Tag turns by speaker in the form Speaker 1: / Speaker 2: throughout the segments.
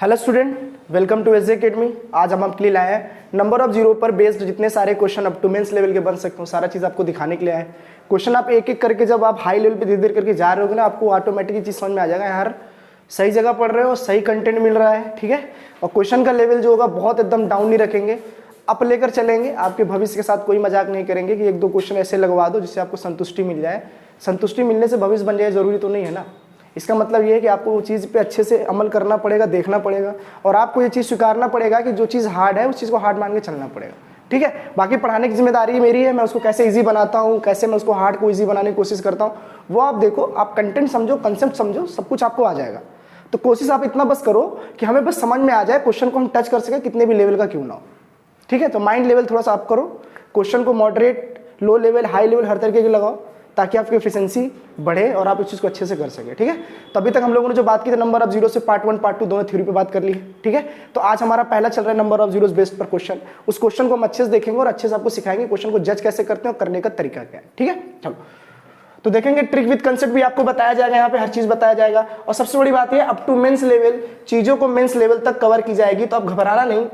Speaker 1: Hello student, welcome to SJ academy. आज हम आपके लिए लाए हैं नंबर ऑफ जीरो पर बेस्ड जितने सारे question up to mains level के बन सकते हो, सारा चीज़ आपको दिखाने के लिए आए हैं। क्वेश्चन आप एक एक करके जब आप हाई लेवल पे धीरे धीरे करके जा रहे होगे ना, आपको ऑटोमेटिक चीज़ समझ में आ जाएगा, यार सही जगह पढ़ रहे हो, सही कंटेंट मिल रहा है। ठीक है, और क्वेश्चन का लेवल जो होगा बहुत एकदम डाउन नहीं रखेंगे, अप लेकर चलेंगे। आपके भविष्य के साथ कोई मजाक नहीं करेंगे कि एक दो क्वेश्चन ऐसे लगवा दो जिससे आपको संतुष्टि मिल जाए। संतुष्टि मिलने से भविष्य बन जाए जरूरी तो नहीं है ना। इसका मतलब ये है कि आपको वो चीज़ पे अच्छे से अमल करना पड़ेगा, देखना पड़ेगा, और आपको ये चीज़ स्वीकारना पड़ेगा कि जो चीज़ हार्ड है उस चीज़ को हार्ड मान के चलना पड़ेगा। ठीक है, बाकी पढ़ाने की जिम्मेदारी मेरी है, मैं उसको कैसे इजी बनाता हूँ, कैसे मैं उसको हार्ड को इजी बनाने की कोशिश करता हूँ, वो आप देखो, आप कंटेंट समझो, कंसेप्ट समझो, सब कुछ आपको आ जाएगा। तो कोशिश आप इतना बस करो कि हमें बस समझ में आ जाए, क्वेश्चन को हम टच कर सकें कितने भी लेवल का क्यों ना हो। ठीक है, तो माइंड लेवल थोड़ा सा आप करो, क्वेश्चन को moderate, low level, high level हर तरीके के लगाओ, ताकि आपकी एफिशिएंसी बढ़े और आप इस चीज़ को अच्छे से कर सके। ठीक है, तो अभी तक हम लोगों ने जो बात की थी नंबर ऑफ जीरो से पार्ट 1 पार्ट 2 दोनों थ्योरी पे बात कर ली है। ठीक है, तो आज हमारा पहला चल रहा है नंबर ऑफ जीरोस बेस्ड पर क्वेश्चन। उस क्वेश्चन को हम अच्छे से देखेंगे और अच्छे से आपको सिखाएंगे क्वेश्चन को जज कैसे करते हैं और करने का तरीका क्या है। ठीक है, चलो तो देखेंगे, ट्रिक विद कंसेप्ट भी आपको बताया जाएगा, यहाँ पे हर चीज बताया जाएगा। और सबसे बड़ी बात है, अप टू मेंस लेवल चीजों को मेंस लेवल तक कवर की जाएगी, तो आप घबराना नहीं।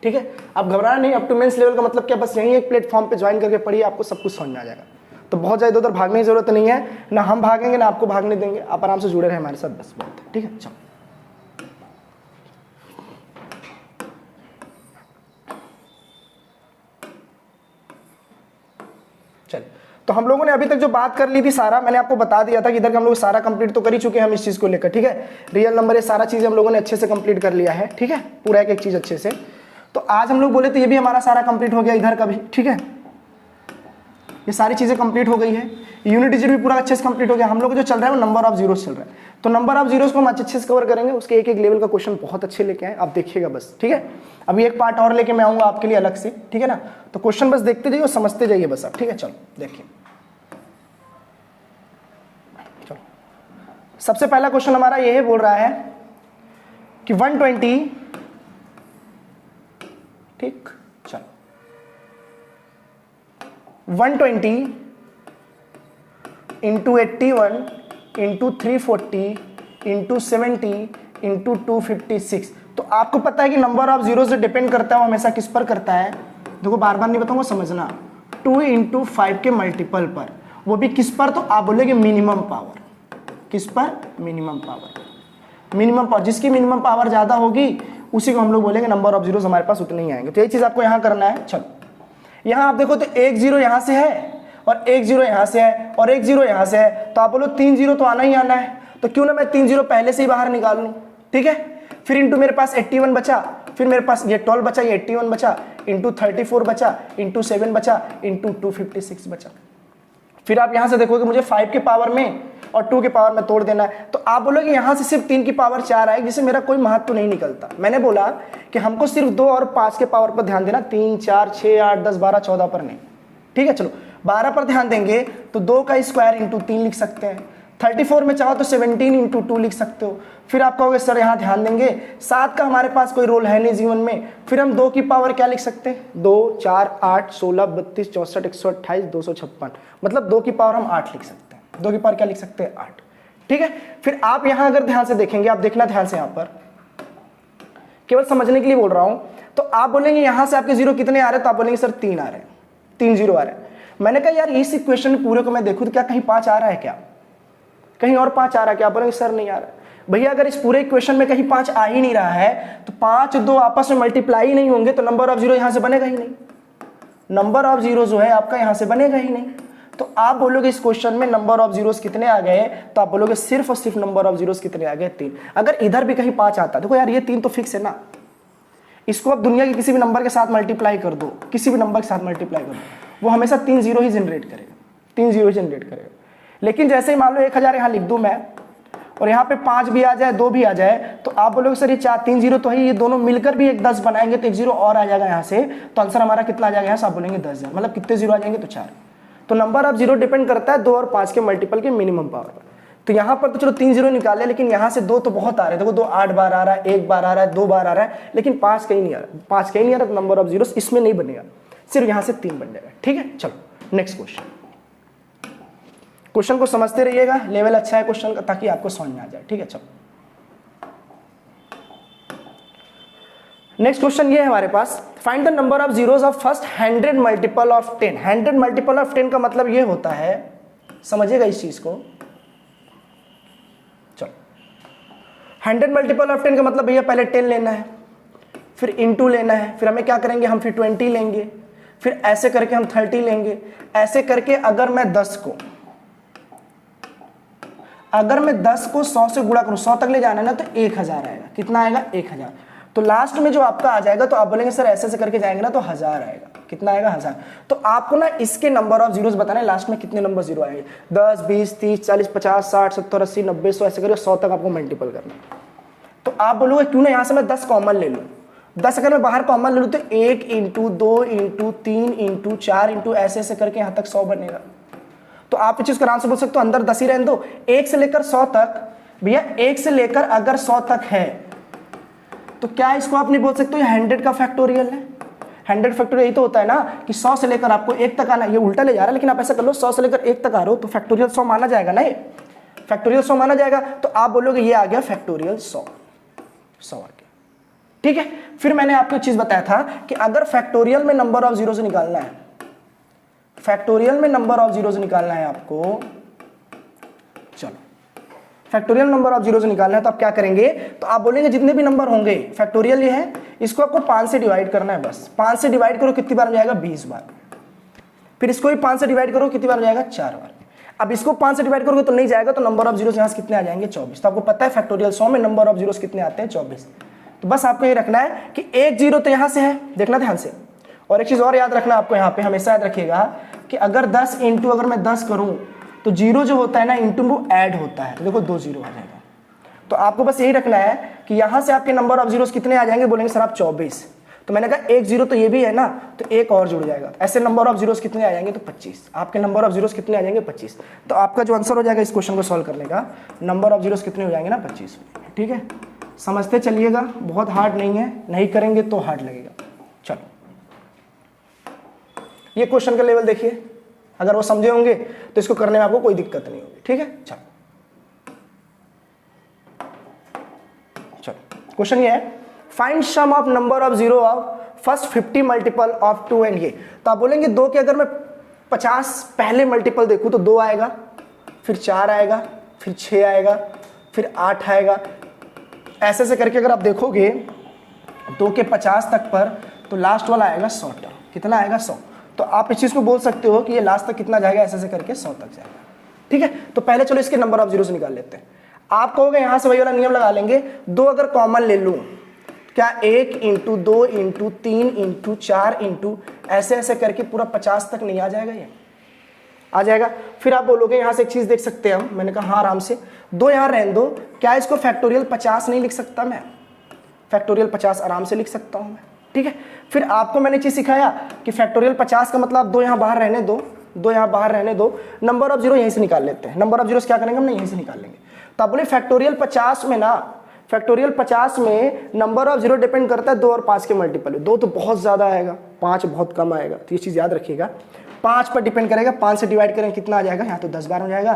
Speaker 1: ठीक है, आप घबराना नहीं। अप टू मेंस लेवल का मतलब क्या, बस यही एक प्लेटफॉर्म पे ज्वाइन करके पढ़िए, आपको सब कुछ समझ में आ जाएगा। तो बहुत ज़्यादा उधर भागने की जरूरत नहीं है, ना हम भागेंगे ना आपको भागने देंगे, आप आराम से जुड़े रहे हमारे साथ, बस बात है। ठीक है, चलो चल। तो हम लोगों ने अभी तक जो बात कर ली थी सारा मैंने आपको बता दिया था कि इधर हम लोग सारा कंप्लीट तो कर ही चुके हैं हम इस चीज़ को लेकर। ठीक है, रियल नंबर ये सारा चीज़ हम लोगों ने अच्छे से कंप्लीट कर लिया है। ठीक है, पूरा एक एक चीज़ अच्छे से। तो आज हम लोग बोले तो ये भी हमारा सारा कंप्लीट हो गया, इधर का भी। ठीक है, ये सारी चीज़ें कंप्लीट हो गई है, यूनिट डिजिट भी पूरा अच्छे से कंप्लीट हो गया। हम लोग जो चल रहा है वो नंबर ऑफ जीरोस चल रहा है। तो नंबर ऑफ जीरोस को हम अच्छे से कवर करेंगे, उसके एक एक लेवल का क्वेश्चन बहुत अच्छे लेके आए, आप देखिएगा बस। ठीक है, अभी एक पार्ट और लेके मैं आऊँगा आपके लिए अलग से। ठीक है ना, तो क्वेश्चन बस देखते जाइए और समझते जाइए बस आप। ठीक है, चलो देखिए, चलो सबसे पहला क्वेश्चन हमारा ये बोल रहा है कि 120, ठीक, चलो 120 इंटू 81 इंटू 340 इंटू 70 इंटू 256। तो आपको पता है कि नंबर ऑफ जीरो से डिपेंड करता है, वो हमेशा किस पर करता है, देखो बार बार नहीं बताऊंगा, समझना। 2 इंटू 5 के मल्टीपल पर, वो भी किस पर, तो आप बोलेंगे मिनिमम पावर। किस पर? Minimum power. मिनिमम पावर, जिसकी मिनिमम पावर ज्यादा होगी उसी को हम लोग बोलेंगे नंबर ऑफ जीरोस हमारे पास उतने ही आएंगे। तो ये चीज आपको यहां करना है। चलो यहां आप देखो तो एक जीरो यहां से है और एक जीरो यहां से है और एक जीरो यहां से है, तो आप बोलो 3 जीरो तो आना ही आना है, तो क्यों ना मैं 3 जीरो पहले से ही बाहर निकाल लूं। ठीक है, फिर इंटू मेरे पास 81 बचा, फिर मेरे पास ये 12 बचा, ये 81 बचा, इंटू 34 बचा, इंटू 7 बचा, इंटू 256 बचा। फिर आप यहां से देखोगे मुझे 5 के पावर में और 2 के पावर में तोड़ देना है, तो आप बोलोगे यहां से सिर्फ 3 की पावर 4 आएगी, जिससे मेरा कोई महत्व नहीं निकलता। मैंने बोला कि हमको सिर्फ 2 और 5 के पावर पर ध्यान देना, 3 4 6 8 10 12 14 पर नहीं। ठीक है, चलो 12 पर ध्यान देंगे तो 2 का स्क्वायर इंटू 3 लिख सकते हैं। 34 में चाहो तो 17 इंटू 2 लिख सकते हो। फिर आप कहोगे सर यहाँ ध्यान देंगे 7 का हमारे पास कोई रोल है नहीं जीवन में, फिर हम 2 की पावर क्या लिख सकते हैं, 2 4 8 16 32 64 128 256, मतलब 2 की पावर हम 8 लिख सकते हैं। 2 की पावर क्या लिख सकते हैं, 8। ठीक है, फिर आप यहाँ अगर ध्यान से देखेंगे, आप देखना ध्यान से, यहाँ पर केवल समझने के लिए बोल रहा हूं, तो आप बोलेंगे यहां से आपके जीरो कितने आ रहे हैं, तो आप बोलेंगे सर 3 आ रहे हैं, 3 जीरो आ रहे हैं। मैंने कहा यार इस इक्वेशन पूरे को मैं देखूं तो क्या कहीं 5 आ रहा है, क्या कहीं और 5 आ रहा है क्या, आप बोलेंगे सर नहीं आ रहा है। भैया अगर इस पूरे इक्वेशन में कहीं 5 आ ही नहीं रहा है, तो 5 2 आपस में मल्टीप्लाई ही नहीं होंगे, तो नंबर ऑफ जीरो यहां से बनेगा ही नहीं। नंबर ऑफ जीरो जो है आपका यहां से बनेगा ही नहीं। तो आप बोलोगे इस क्वेश्चन में नंबर ऑफ जीरोस कितने आ गए, तो आप बोलोगे सिर्फ और सिर्फ नंबर ऑफ जीरोस कितने आ गए, 3। अगर इधर भी कहीं 5 आता, देखो यार ये 3 तो फिक्स है ना, इसको आप दुनिया के किसी भी नंबर के साथ मल्टीप्लाई कर दो, किसी भी नंबर के साथ मल्टीप्लाई कर दो, वो हमेशा 3 जीरो ही जनरेट करेगा, 3 जीरो ही जनरेट करेगा। लेकिन जैसे ही मान लो 1000 यहाँ लिख दूं मैं और यहाँ पे 5 भी आ जाए, 2 भी आ जाए, तो आप बोलोगे सर ये 3 जीरो तो है, ये दोनों मिलकर भी एक 10 बनाएंगे तो एक जीरो और आ जाएगा यहाँ से, तो आंसर हमारा कितना आ जाएगा यहाँ से, आप बोलेंगे 10 मतलब कितने जीरो आ जाएंगे, तो 4। तो नंबर ऑफ जीरो डिपेंड करता है 2 और 5 के मल्टीपल के मिनिमम पावर पर। तो यहाँ पर तो चलो 3 जीरो निकाले, लेकिन यहाँ से 2 तो बहुत आ रहे हैं, देखो 2 8 बार आ रहा है, 1 बार आ रहा है, 2 बार आ रहा है, लेकिन 5 कहीं नहीं आ रहा, 5 कहीं नहीं आ रहा, तो नंबर ऑफ जीरो इसमें नहीं बनेगा, सिर्फ यहाँ से 3 बन जाएगा। ठीक है, चलो नेक्स्ट क्वेश्चन। क्वेश्चन को समझते रहिएगा, लेवल अच्छा है क्वेश्चन का, ताकि आपको समझ में आ जाए। ठीक है, चलो नेक्स्ट क्वेश्चन ये है हमारे पास, find the number of zeros of first 100 multiple of 10। 100 multiple of 10 का मतलब ये होता है, समझिएगा इस चीज को, चलो 100 मल्टीपल ऑफ 10 का मतलब भैया पहले 10 लेना है, फिर इंटू लेना है, फिर हमें क्या करेंगे, हम फिर 20 लेंगे, फिर ऐसे करके हम 30 लेंगे, ऐसे करके अगर मैं 10 को 100 से गुणा करूं, 100 तक ले जाना है ना, तो 1000 आएगा। कितना आएगा? 1000। तो लास्ट में जो आपका आ जाएगा, तो आप बोलेंगे सर ऐसे करके जाएंगे ना तो 1000 आएगा। कितना आएगा? 1000। तो आपको ना इसके नंबर ऑफ जीरोस बताना है, लास्ट में कितने नंबर जीरो आएंगे। 10, 20, 30, 40, 50, 60, 70, 80, 90, 100, ऐसे करके 100 तक आपको मल्टीपल करना है। तो आप बोलोगे क्यों ना यहाँ से मैं 10 कॉमन ले लूँ। 10 अगर मैं बाहर कॉमन ले लूँ तो 1 इंटू 2 इंटू 3 इंटू 4 इंटू ऐसे करके यहाँ तक 100 बनेगा। तो आप इस चीज को आराम से बोल सकते हो, अंदर 10 ही रहने दो। 1 से लेकर 100 तक, भैया 1 से लेकर अगर 100 तक है तो क्या इसको आप नहीं बोल सकते हो 100 का फैक्टोरियल है। 100 फैक्टोरियल यही तो होता है ना कि 100 से लेकर आपको 1 तक आना। ये उल्टा ले जा रहा है, लेकिन आप ऐसा कर लो, 100 से लेकर 1 तक आ रहे हो तो फैक्टोरियल 100 माना जाएगा ना, ये फैक्टोरियल 100 माना जाएगा। तो आप बोलोगे ये आ गया फैक्टोरियल 100 आ गया। ठीक है। फिर मैंने आपको एक चीज बताया था कि अगर फैक्टोरियल में नंबर ऑफ जीरो से निकालना है, फैक्टोरियल में नंबर ऑफ जीरो से निकालना है आपको, चलो फैक्टोरियल नंबर ऑफ जीरो से निकालना है तो आप क्या करेंगे, तो आप बोलेंगे जितने भी नंबर होंगे, फैक्टोरियल ये है, इसको आपको 5 से डिवाइड करना है बस। 5 से डिवाइड करो कितनी बार हो जाएगा? 20 बार। फिर इसको भी 5 से डिवाइड करो कितनी बार हो जाएगा? 4 बार। अब इसको 5 से डिवाइड करोगे तो नहीं जाएगा, तो नंबर ऑफ जीरोस यहाँ से कितने आ जाएंगे? 24। तो आपको पता है फैक्टोरियल 100 में नंबर ऑफ जीरोस कितने आते हैं? 24। तो बस आपको ये रखना है कि एक जीरो तो यहाँ से है, देखना ध्यान से। और एक चीज और याद रखना आपको, यहाँ पे हमेशा याद रखिएगा कि अगर 10 इंटू अगर मैं 10 करूँ तो जीरो जो होता है ना इंटू वो ऐड होता है, तो देखो 2 जीरो आ जाएगा। तो आपको बस यही रखना है कि यहाँ से आपके नंबर ऑफ जीरोस कितने आ जाएंगे? बोलेंगे सर आप 24। तो मैंने कहा एक जीरो तो ये भी है ना, तो एक और जुड़ जाएगा। ऐसे नंबर ऑफ जीरोस कितने आ जाएंगे? तो 25। आपके नंबर ऑफ जीरोस कितने आ जाएंगे? 25। तो आपका जो आंसर हो जाएगा इस क्वेश्चन को सॉल्व करने का, नंबर ऑफ जीरोस कितने हो जाएंगे ना? 25। ठीक है, समझते चलिएगा, बहुत हार्ड नहीं है, नहीं करेंगे तो हार्ड लगेगा। चलो ये क्वेश्चन का लेवल देखिए, अगर वो समझे होंगे तो इसको करने में आपको कोई दिक्कत नहीं होगी। ठीक है, चलो क्वेश्चन ये है, find sum of number of zero of first 50 multiple of 2 and ये। तो आप बोलेंगे 2 के अगर मैं 50 पहले मल्टीपल देखूं तो 2 आएगा, फिर 4 आएगा, फिर 6 आएगा, फिर 8 आएगा। ऐसे से करके अगर आप देखोगे 2 के 50 तक पर तो लास्ट वाला आएगा 100 तक। कितना आएगा? 100। तो आप इस चीज को बोल सकते हो कि ये लास्ट तक कितना जाएगा? ऐसे करके 100 तक जाएगा। ठीक है, तो पहले चलो इसके नंबर ऑफ जीरो से निकाल लेते हैं। आप कहोगे यहां से वही वाला नियम लगा लेंगे, 2 अगर कॉमन ले लूं, क्या 1 इंटू 2 इंटू 3 इंटू 4 इंटू ऐसे करके पूरा 50 तक नहीं आ जाएगा? ये आ जाएगा। फिर आप बोलोगे यहां से एक चीज देख सकते हैं हम, मैंने कहा हाँ आराम से, 2 यहां रहने दो, क्या इसको फैक्टोरियल 50 नहीं लिख सकता मैं? फैक्टोरियल 50 आराम से लिख सकता हूं मैं। ठीक है, फिर आपको मैंने चीज सिखाया कि फैक्टोरियल 50 का मतलब 2 यहां बाहर रहने दो, 2 यहां बाहर रहने दो, नंबर ऑफ जीरो यहीं से निकाल लेते हैं। नंबर ऑफ जीरो क्या करेंगे हम? यहीं से निकाल लेंगे। तो आप बोले फैक्टोरियल 50 में ना, फैक्टोरियल 50 में नंबर ऑफ जीरो डिपेंड करता है 2 और 5 के मल्टीपल। 2 तो बहुत ज्यादा आएगा, 5 बहुत कम आएगा, तो ये चीज याद रखिएगा। 5 पर डिपेंड करेगा, 5 से डिवाइड करेंगे कितना आ जाएगा? यहाँ तो 10 बार हो जाएगा,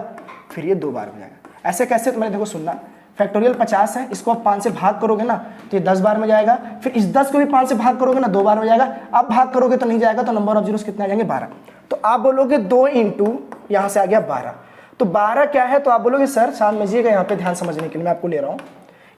Speaker 1: फिर ये 2 बार हो जाएगा। ऐसे कैसे? तो मैंने देखो सुनना, फैक्टोरियल 50 है, इसको आप 5 से भाग करोगे ना तो ये 10 बार में जाएगा, फिर इस 10 को भी 5 से भाग करोगे ना 2 बार में जाएगा। अब भाग करोगे तो नहीं जाएगा, तो नंबर ऑफ जीरोस कितने आ जाएंगे? 12। तो आप बोलोगे 2 इंटू यहाँ से आ गया 12। तो 12 क्या है? तो आप बोलोगे सर शांत मजिएगा, यहाँ पे ध्यान समझने के लिए मैं आपको ले रहा हूँ।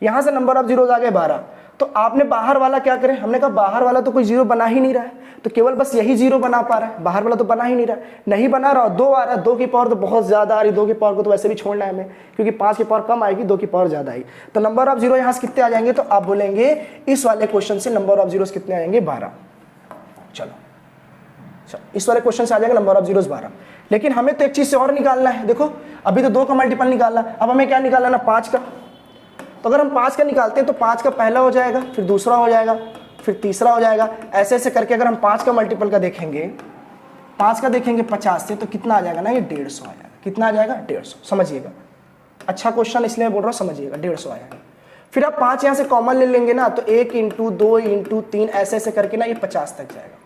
Speaker 1: यहाँ से नंबर ऑफ जीरोस आ गए 12, तो आपने बाहर वाला क्या करें? हमने कहा बाहर वाला तो कोई जीरो बना ही नहीं रहा है, तो केवल बस यही जीरो बना पा रहा है, बाहर वाला तो बना ही नहीं रहा है। नहीं बना रहा, 2 आ रहा है, 2 की पावर तो बहुत ज्यादा आ रही, 2 की पावर को तो वैसे भी छोड़ना है हमें, क्योंकि 5 की पावर कम आएगी, 2 की पावर ज्यादा आई। तो नंबर ऑफ जीरो यहाँ से कितने आ जाएंगे? तो आप बोलेंगे इस वाले क्वेश्चन से नंबर ऑफ जीरोस कितने आ जाएंगे? 12। चलो इस वाले क्वेश्चन से आ जाएगा नंबर ऑफ जीरोस 12। लेकिन हमें तो एक चीज से और निकालना है। देखो अभी तो 2 का मल्टीपल निकालना, अब हमें क्या निकालना ना? 5 का। तो अगर हम 5 का निकालते हैं तो 5 का पहला हो जाएगा, फिर दूसरा हो जाएगा, फिर तीसरा हो जाएगा। ऐसे करके अगर हम 5 का मल्टीपल का देखेंगे, 5 का देखेंगे 50 से, तो कितना आ जाएगा ना? ये 150 आ जाएगा। कितना आ जाएगा? 150। समझिएगा, अच्छा क्वेश्चन इसलिए बोल रहा हूँ, समझिएगा 150 आ जाएगा। फिर आप 5 यहाँ से कॉमन ले लेंगे ना, तो 1 इंटू 2 इंटू 3 ऐसे करके ना ये 50 तक जाएगा।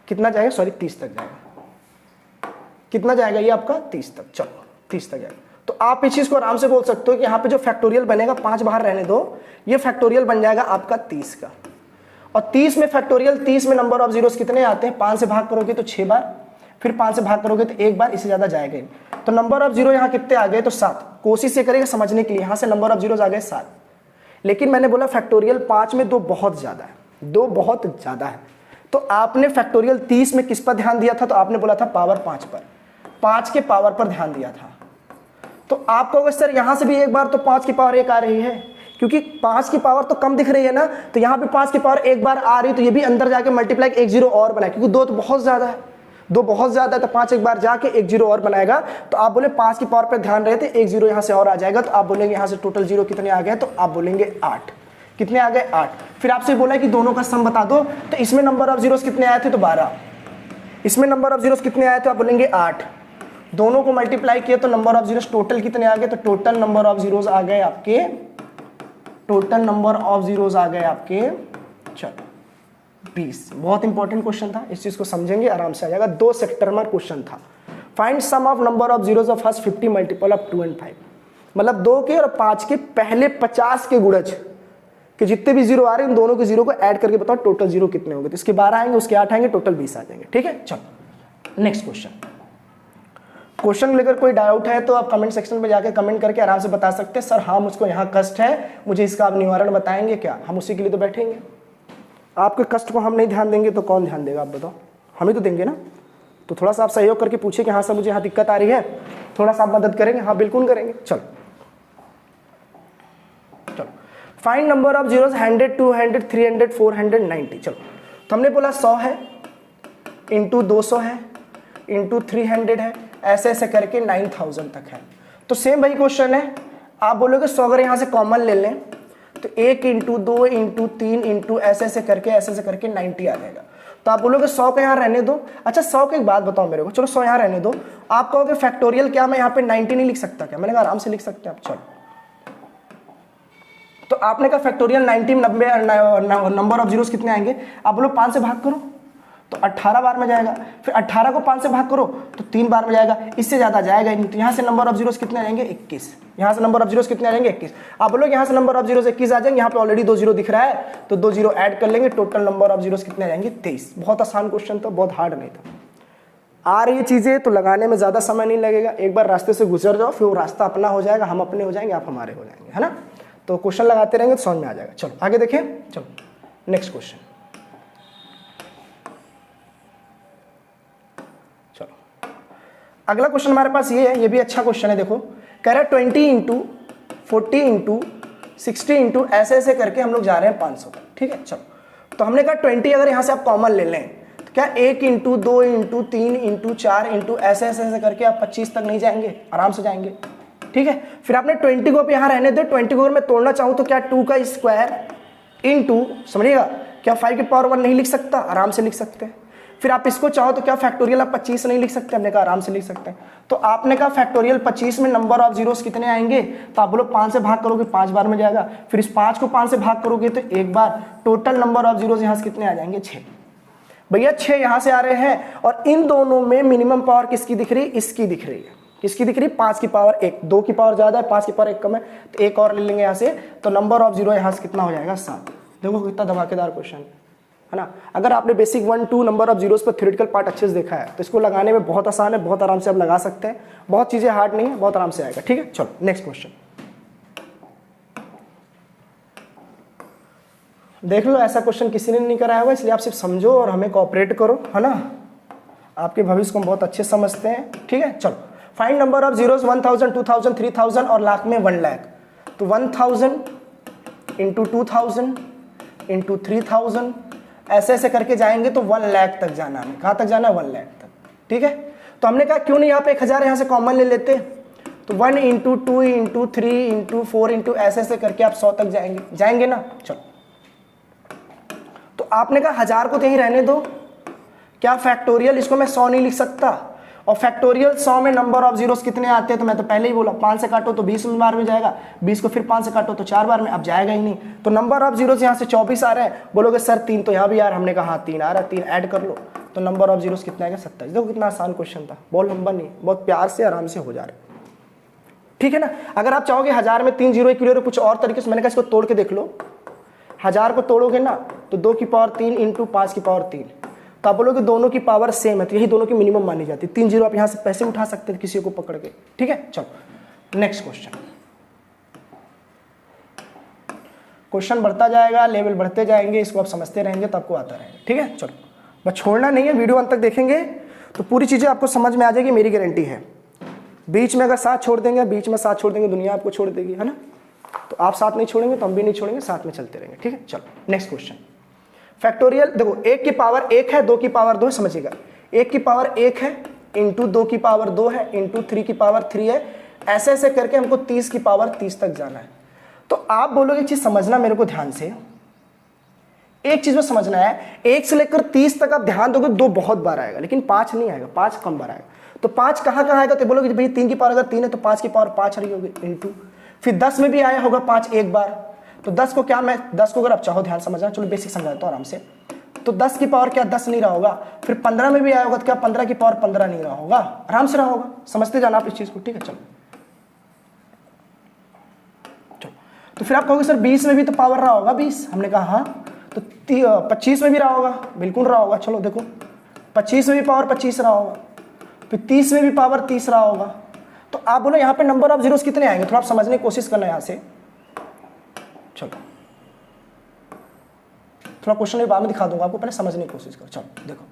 Speaker 1: कितना जाएगा? सॉरी 30 तक जाएगा। कितना जाएगा ये आपका? 30 तक। चलो 30 तक जाएगा। तो आप इस चीज को आराम से बोल सकते हो कि यहाँ पे जो फैक्टोरियल बनेगा, 5 बाहर रहने दो, ये फैक्टोरियल बन जाएगा आपका 30 का। और 30 में फैक्टोरियल 30 में नंबर ऑफ जीरोस कितने आते हैं, 5 से भाग करोगे तो 6 बार, फिर 5 से भाग करोगे तो 1 बार, इससे ज्यादा जाएगा नहीं। तो नंबर ऑफ जीरो यहाँ कितने आ गए, तो 7। कोशिश ये करेगा समझने के लिए, यहाँ से नंबर ऑफ जीरोस आ गए 7। लेकिन मैंने बोला फैक्टोरियल 5 में 2 बहुत ज्यादा है, 2 बहुत ज्यादा है। तो आपने फैक्टोरियल 30 में किस पर ध्यान दिया था, तो आपने बोला था पावर 5 पर, 5 के पावर पर ध्यान दिया था। तो आप कहोगे सर यहाँ से भी एक बार तो 5 की पावर 1 आ रही है, क्योंकि 5 की पावर तो कम दिख रही है ना, तो यहाँ पे 5 की पावर 1 बार आ रही है, तो ये भी अंदर जाके मल्टीप्लाई 1 जीरो और बनाए, क्योंकि 2 तो बहुत ज्यादा है, 2 बहुत ज्यादा है, तो 5 एक बार जाके 1 जीरो और बनाएगा। तो आप बोले 5 की पावर पर ध्यान रहे थे, 1 जीरो यहाँ से और आ जाएगा, तो आप बोलेंगे यहाँ से टोटल जीरो कितने आ गए, तो आप बोलेंगे 8। कितने आ गए, 8। फिर आपसे बोला कि दोनों का सम बता दो, तो इसमें नंबर ऑफ जीरोस कितने आए थे, तो 12। इसमें नंबर ऑफ जीरोस कितने आए, तो आप बोलेंगे 8। दोनों को मल्टीप्लाई किए तो नंबर ऑफ जीरोस टोटल कितने आ गए, तो टोटल नंबर ऑफ जीरोस आ गए आपके, टोटल नंबर ऑफ जीरोस आ गए आपके, चलो 20। बहुत इंपॉर्टेंट क्वेश्चन था, इस चीज को समझेंगे आराम से आ जाएगा। 2 सेक्टर में क्वेश्चन था। Find sum of number of zeros of first 50 multiple of 2 and 5, मतलब 2 के और 5 के पहले 50 के गुणज कि जितने भी जीरो आ रहे हैं उन दोनों के जीरो को ऐड करके बताओ टोटल जीरो कितने होंगे। तो इसके 12 आएंगे, उसके 8 आएंगे, टोटल 20 आ जाएंगे। ठीक है, चलो नेक्स्ट क्वेश्चन। क्वेश्चन लेकर कोई डाउट है तो आप कमेंट सेक्शन में जाकर कमेंट करके आराम से बता सकते हैं, सर हाँ मुझको यहाँ कष्ट है, मुझे इसका आप निवारण बताएंगे क्या। हम उसी के लिए तो बैठेंगे। आपके कष्ट को हम नहीं ध्यान देंगे तो कौन ध्यान देगा, आप बताओ, हम ही तो देंगे ना। तो थोड़ा सा आप सहयोग करके पूछिए कि हाँ सर मुझे यहाँ दिक्कत आ रही है, थोड़ा सा आप मदद करेंगे। हाँ बिल्कुल करेंगे। चलो फाइंड नंबर ऑफ जीरोस 100, 200, 300, 490। चलो तो हमने बोला 100 है, इंटू 200 है, इंटू 300 है, ऐसे ऐसे करके 9000 तक है। तो सेम वही क्वेश्चन है, आप बोलोगे 100 अगर यहाँ से कॉमन ले लें तो 1 इंटू 2 इंटू 3 इंटू ऐसे ऐसे करके 90 आ जाएगा। तो आप बोलोगे 100 को यहाँ रहने दो। अच्छा 100 की एक बात बताओ मेरे को, चलो 100 यहाँ रहने दो। आप कहोगे फैक्टोरियल क्या मैं यहाँ पे 90 नहीं लिख सकता क्या, मैंने कहा आराम से लिख सकते हैं आप। चलो तो आपने कहा फैक्टोरियल 90 नंबर ऑफ जीरोस कितने आएंगे, आप बोलो 5 से भाग करो तो 18 बार में जाएगा, फिर 18 को 5 से भाग करो तो 3 बार में जाएगा, इससे ज्यादा जाएगा ही नहीं। तो यहाँ से नंबर ऑफ जीरोस कितने आएंगे, 21। यहाँ से नंबर ऑफ जीरोस कितने आएंगे, 21। आप बोलो यहाँ से नंबर ऑफ जीरोस 21 आ जाएंगे, यहाँ पे ऑलरेडी 2 जीरो दिख रहा है तो 2 जीरो ऐड कर लेंगे, टोटल नंबर ऑफ जीरोस कितने आ जाएंगे, 23। बहुत आसान क्वेश्चन था, बहुत हार्ड नहीं था। आ रही चीजें तो लगाने में ज्यादा समय नहीं लगेगा, एक बार रास्ते से गुजर जाओ फिर वो रास्ता अपना हो जाएगा, हम अपने हो जाएंगे, आप हमारे हो जाएंगे, है ना। तो क्वेश्चन लगाते रहेंगे तो समझ में आ जाएगा। चलो आगे देखें। चलो नेक्स्ट क्वेश्चन। चलो अगला क्वेश्चन हमारे पास ये है, ये भी अच्छा क्वेश्चन है। देखो कह रहा है 20 इंटू 40 इंटू 60 इंटू ऐसे ऐसे करके हम लोग जा रहे हैं 500 तक। ठीक है, चलो तो हमने कहा 20 अगर यहाँ से आप कॉमन ले लें तो क्या 1 इंटू 2 इंटू 3 इंटू 4 इंटू ऐसे ऐसे ऐसे करके आप 25 तक नहीं जाएंगे, आराम से जाएंगे। ठीक है, फिर आपने 20 को यहाँ रहने दो। 20 को अगर मैं तोड़ना चाहूँ तो क्या 2 का स्क्वायर इंटू, समझिएगा, क्या 5 की पावर 1 नहीं लिख सकता, आराम से लिख सकते हैं। फिर आप इसको चाहो तो क्या फैक्टोरियल आप 25 नहीं लिख सकते, हमने कहा आराम से लिख सकते हैं। तो आपने कहा फैक्टोरियल 25 में नंबर ऑफ जीरोस कितने आएंगे, तो आप बोलो 5 से भाग करोगे 5 बार में जाएगा, फिर इस 5 को 5 से भाग करोगे तो 1 बार, टोटल नंबर ऑफ जीरोस यहाँ से कितने आ जाएंगे, 6। भैया 6 यहाँ से आ रहे हैं और इन दोनों में मिनिमम पावर किसकी दिख रही है, इसकी दिख रही है। किसकी दिख रही है, 5 की पावर 1, 2 की पावर ज्यादा है, 5 की पावर 1 कम है, तो 1 और ले लेंगे यहाँ से, तो नंबर ऑफ जीरो यहाँ से कितना हो जाएगा, 7। देखो कितना धमाकेदार क्वेश्चन है ना। अगर आपने बेसिक 1 2 नंबर ऑफ जीरोस पर थ्योरेटिकल पार्ट अच्छे से देखा है तो इसको लगाने में बहुत आसान है, बहुत आराम से आप लगा सकते हैं, बहुत चीजें हार्ड नहीं है, बहुत आराम से आएगा। ठीक है, चलो नेक्स्ट क्वेश्चन देख लो। ऐसा क्वेश्चन किसी ने नहीं कराया हुआ, इसलिए आप सिर्फ समझो और हमें कोऑपरेट करो, है ना। आपके भविष्य को हम बहुत अच्छे समझते हैं। ठीक है, चलो फाइंड नंबर ऑफ जीरोस 1000, 2000, 3000 और लाख में 1 लाख। तो 1000 इंटू 2000 इंटू 3000 ऐसे ऐसे करके जाएंगे तो 1 लाख तक जाना है। कहाँ तक जाना है, 1 लाख तक। ठीक है, तो हमने कहा क्यों नहीं यहाँ पे 1000 यहाँ से कॉमन ले लेते, तो 1 इंटू 2 इंटू 3 इंटू 4 इंटू ऐसे ऐसे करके आप 100 तक जाएंगे ना। चलो तो आपने कहा 1000 को तो यहीं रहने दो, क्या फैक्टोरियल इसको मैं 100 नहीं लिख सकता, और फैक्टोरियल 100 में नंबर ऑफ जीरोस कितने आते हैं, तो मैं तो पहले ही बोला 5 से काटो तो 20 बार में जाएगा, 20 को फिर 5 से काटो तो 4 बार में, अब जाएगा ही नहीं। तो नंबर ऑफ जीरोस यहाँ से 24 आ रहे हैं। बोलोगे सर 3 तो यहाँ भी यार, हमने कहा हाँ 3 आ रहा है, 3 ऐड कर लो तो नंबर ऑफ जीरोस कितना आएगा, 27। देखो कितना आसान क्वेश्चन था, बहुत लंबा नहीं, बहुत प्यार से आराम से हो जा रहे। ठीक है ना। अगर आप चाहोगे 1000 में 3 जीरो 1 क्लियर कुछ और तरीके से, मैंने कहा इसको तोड़ के देख लो, 1000 को तोड़ोगे ना तो 2 की पावर 3 इंटू 5 की पावर 3, तो आप बोलोगे दोनों की पावर सेम है, तो यही दोनों की मिनिमम मानी जाती है। 3 जीरो आप यहाँ से पैसे उठा सकते हैं किसी को पकड़ के, ठीक है। चलो नेक्स्ट क्वेश्चन, क्वेश्चन बढ़ता जाएगा, लेवल बढ़ते जाएंगे, इसको आप समझते रहेंगे तो आपको आता रहेगा, ठीक है। चलो बस छोड़ना नहीं है, वीडियो अंत तक देखेंगे तो पूरी चीज़ें आपको समझ में आ जाएगी, मेरी गारंटी है। बीच में अगर साथ छोड़ देंगे, बीच में साथ छोड़ देंगे, दुनिया आपको छोड़ देगी, है ना। तो आप साथ नहीं छोड़ेंगे तो हम भी नहीं छोड़ेंगे, साथ में चलते रहेंगे, ठीक है। चलो नेक्स्ट क्वेश्चन, फैक्टोरियल। देखो 1 की पावर 1 है, 2 की पावर 2 है, समझिएगा 1 की पावर 1 है इंटू 2 की पावर 2 है इंटू 3 की पावर 3 है, ऐसे ऐसे करके हमको 30 की पावर 30 तक जाना है। तो आप बोलोगे चीज समझना मेरे को ध्यान से, एक चीज में समझना है, 1 से लेकर 30 तक आप ध्यान दोगे 2 बहुत बार आएगा, लेकिन 5 नहीं आएगा, 5 कम बार आएगा। तो 5 कहाँ आएगा, तो बोलोगे भाई 3 की पावर अगर 3 है तो 5 की पावर 5 रही होगी इंटू, फिर 10 में भी आया होगा 5 एक बार, तो 10 को क्या, मैं 10 को अगर आप चाहो ध्यान समझना, चलो बेसिक समझाता हूँ आराम से। तो 10 की पावर क्या 10 नहीं रहा होगा, फिर 15 में भी आया होगा तो क्या 15 की पावर 15 नहीं रहा होगा, आराम से रहा होगा, समझते जाना आप इस चीज को, ठीक है। चलो तो फिर आप कहोगे सर 20 में भी तो पावर रहा होगा 20, हमने कहा हाँ, तो 25 में भी रहा होगा, बिल्कुल रहा होगा। चलो देखो 25 में भी पावर 25 रहा होगा, फिर 30 में भी पावर 30 रहा होगा। तो आप बोलो यहाँ पे नंबर ऑफ जीरोस कितने आएंगे, थोड़ा आप समझने की कोशिश करना यहाँ से। चलो थोड़ा क्वेश्चन के बाद में दिखा दूंगा आपको, पहले समझने की कोशिश करो। चलो देखो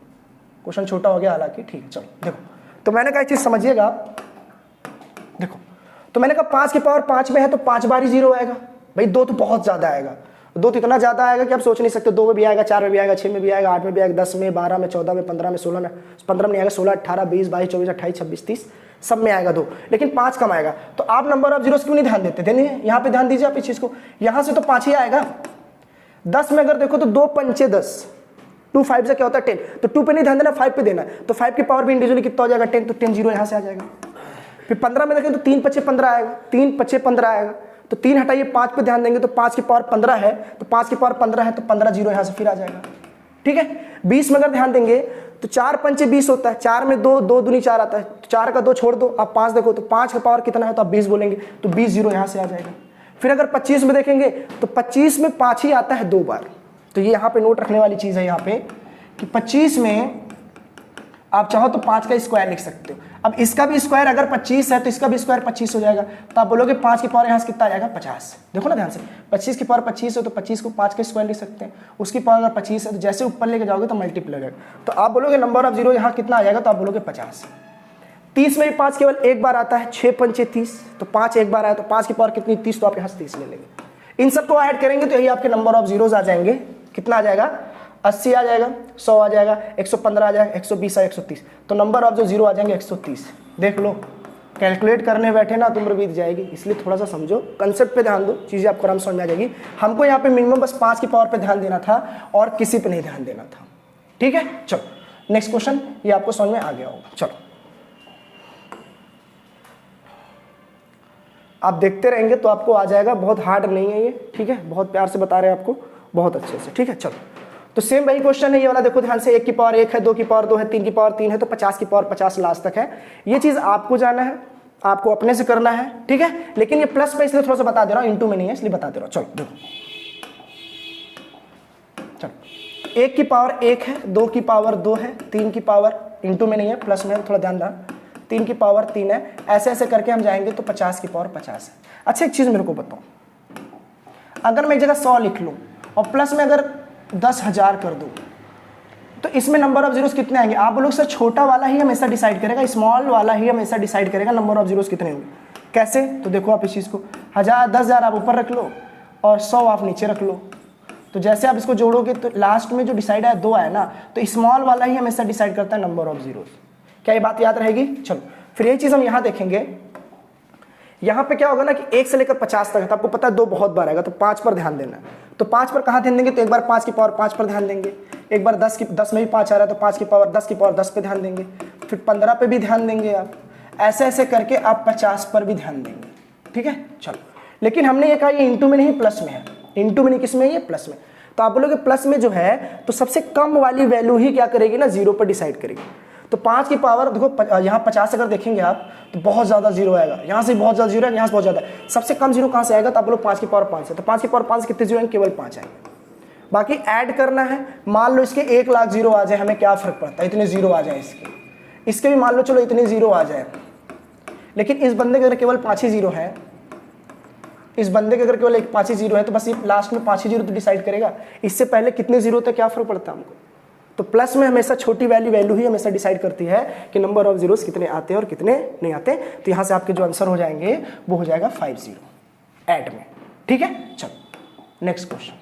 Speaker 1: क्वेश्चन छोटा हो गया हालांकि, ठीक है। चलो देखो, तो मैंने कहा चीज समझिएगा, देखो तो मैंने कहा 5 की पावर 5 में है तो 5 बार ही जीरो आएगा भाई, 2 तो बहुत ज्यादा आएगा, 2 तो इतना ज्यादा आएगा कि आप सोच नहीं सकते। 2 में भी आएगा, 4 में भी आएगा, 6 में भी आएगा, 8 में भी आएगा, 10 में, 12 में, 14 में, 15 में, 16 में, 15 में नहीं आएगा, 16, 18, 20, 22, 24, 28, 26, 30 सब में आएगा 2, लेकिन 5 कम आएगा। तो आप नंबर ऑफ जीरोस क्यों नहीं ध्यान देते, देने यहाँ पे ध्यान दीजिए आप इस चीज को, यहाँ से तो 5 ही आएगा। 10 में अगर देखो तो 2 पंचे 10, 2 5 से क्या होता है 10, तो 2 पे नहीं ध्यान देना, 5 पे देना। तो 5 की पावर भी इंडिविजुअली कितना हो जाएगा 10, तो 10 जीरो यहाँ से आ जाएगा। फिर 15 में देखें तो 3 पचे 15 आएगा, 3 पचे 15 आएगा, तो 3 हटाइए 5 पे ध्यान देंगे तो 5 की पावर 15 है, तो 5 की पावर 15 है तो 15 जीरो यहाँ से फिर आ जाएगा, ठीक है। 20 में अगर ध्यान देंगे तो 4 पंचे 20 होता है, 4 में 2, 2 दूनी 4 आता है, तो 4 का 2 छोड़ दो, आप 5 देखो तो 5 का पावर कितना है तो आप 20 बोलेंगे, तो 20 जीरो यहाँ से आ जाएगा। फिर अगर 25 में देखेंगे तो 25 में 5 ही आता है 2 बार, तो ये यहाँ पे नोट रखने वाली चीज है यहाँ पे कि 25 में आप चाहो तो 5 का स्क्वायर लिख सकते हो। अब इसका भी स्क्वायर अगर 25 है तो इसका भी स्क्वायर 25 हो जाएगा, तो आप बोलोगे 5 की पावर यहाँ से कितना आ जाएगा 50। देखो ना ध्यान से, 25 की पावर 25 है तो 25 को 5 का स्क्वायर लिख सकते हैं, उसकी पावर अगर 25 है तो जैसे ऊपर लेके जाओगे तो मल्टीप्लाई हो जाएगा, तो आप बोलोगे नंबर ऑफ जीरो यहाँ कितना आ जाएगा, तो आप बोलोगे 50। 30 में भी 5 केवल एक बार आता है, 6 पंचे 30, तो 5 एक बार आया तो 5 की पावर कितनी 30, तो आप यहाँ से 30 ले लेंगे। इन सबको ऐड करेंगे तो यही आपके नंबर ऑफ जीरोज आ जाएंगे, कितना आ जाएगा 80 आ जाएगा, 100 आ जाएगा, 115 आ जाएगा, 120 आ 130, तो नंबर ऑफ जो जीरो आ जाएंगे 130। देख लो कैलकुलेट करने बैठे ना तुम बीत जाएगी, इसलिए थोड़ा सा समझो, कंसेप्ट पे ध्यान दो, चीज़ें आपको आराम समझ में आ जाएगी। हमको यहाँ पे मिनिमम बस 5 की पावर पे ध्यान देना था और किसी पे नहीं ध्यान देना था, ठीक है। चलो नेक्स्ट क्वेश्चन, ये आपको समझ में आ गया होगा। चलो आप देखते रहेंगे तो आपको आ जाएगा, बहुत हार्ड नहीं है ये, ठीक है, बहुत प्यार से बता रहे हैं आपको, बहुत अच्छे से, ठीक है। चलो तो सेम वही क्वेश्चन है ये वाला, देखो ध्यान से, 1 की पावर 1 है, 2 की पावर 2 है, 3 की पावर 3 है, तो 50 की पावर 50 लास्ट तक है। ये चीज आपको जाना है, आपको अपने से करना है, ठीक है। लेकिन ये प्लस में इसलिए थोड़ा सा बता दे रहा हूं, इंटू में नहीं है इसलिए बता दे रहा हूं। चलो देखो, चलो 1 की पावर 1 है, 2 की पावर 2 है, 3 की पावर इंटू में नहीं है प्लस में, थोड़ा ध्यान देना, 3 की पावर 3 है, ऐसे ऐसे करके हम जाएंगे तो 50 की पावर 50 है। अच्छा एक चीज मेरे को बताओ, अगर मैं एक जगह 100 लिख लूं और प्लस में अगर 10,000 कर दूं तो इसमें नंबर ऑफ जीरोस कितने आएंगे, आप लोग सर छोटा वाला ही हमेशा डिसाइड करेगा, स्मॉल वाला ही हमेशा डिसाइड करेगा नंबर ऑफ जीरोस कितने होंगे। कैसे, तो देखो आप इस चीज को 1000 10,000 आप ऊपर रख लो और 100 आप नीचे रख लो, तो जैसे आप इसको जोड़ोगे तो लास्ट में जो डिसाइड है 2 आया ना, तो स्मॉल वाला ही हमेशा डिसाइड करता है नंबर ऑफ जीरोस। क्या ये बात याद रहेगी। चलो फिर यही चीज हम यहाँ देखेंगे, यहाँ पे क्या होगा ना कि 1 से लेकर 50 तक है, तो आपको पता है 2 बहुत बार आएगा, तो 5 पर ध्यान देना है। तो 5 पर कहाँ ध्यान देंगे, तो एक बार 5 की पावर 5 पर ध्यान देंगे, एक बार 10 में भी 5 आ रहा है तो 5 की पावर 10 पे ध्यान देंगे, फिर 15 पे भी ध्यान देंगे आप, ऐसे ऐसे करके आप 50 पर भी ध्यान देंगे, ठीक है। चलो लेकिन हमने ये कहा ये इंटू में नहीं प्लस में है, इंटू में नहीं किस में है, ये प्लस में। तो आप बोलोगे प्लस में जो है तो सबसे कम वाली वैल्यू ही क्या करेगी ना, 0 पर डिसाइड करेगी। तो 5 की पावर देखो, यहाँ 50 अगर देखेंगे आप तो बहुत ज्यादा जीरो आएगा, यहाँ से बहुत ज्यादा जीरो है, यहाँ से बहुत ज्यादा है, सबसे कम जीरो कहाँ से आएगा, तो आप बोलो 5 की पावर 5 है, तो 5 की पावर 5 से कितने जीरो आएंगे, केवल 5 आएंगे। बाकी ऐड करना है। मान लो इसके 1 लाख जीरो आ जाए, हमें क्या फर्क पड़ता है, इतने जीरो आ जाए इसके भी मान लो चलो इतने जीरो आ जाए, लेकिन इस बंदे के अगर केवल 5 ही जीरो है, इस बंदे के अगर केवल 5 ही जीरो है, तो बस ये लास्ट में 5 ही जीरो तो डिसाइड करेगा। इससे पहले कितने जीरो थे क्या फर्क पड़ता है हमको। तो प्लस में हमेशा छोटी वैल्यू ही हमेशा डिसाइड करती है कि नंबर ऑफ जीरोस कितने आते हैं और कितने नहीं आते। तो यहाँ से आपके जो आंसर हो जाएंगे वो हो जाएगा 50 ऐड में। ठीक है, चलो नेक्स्ट क्वेश्चन।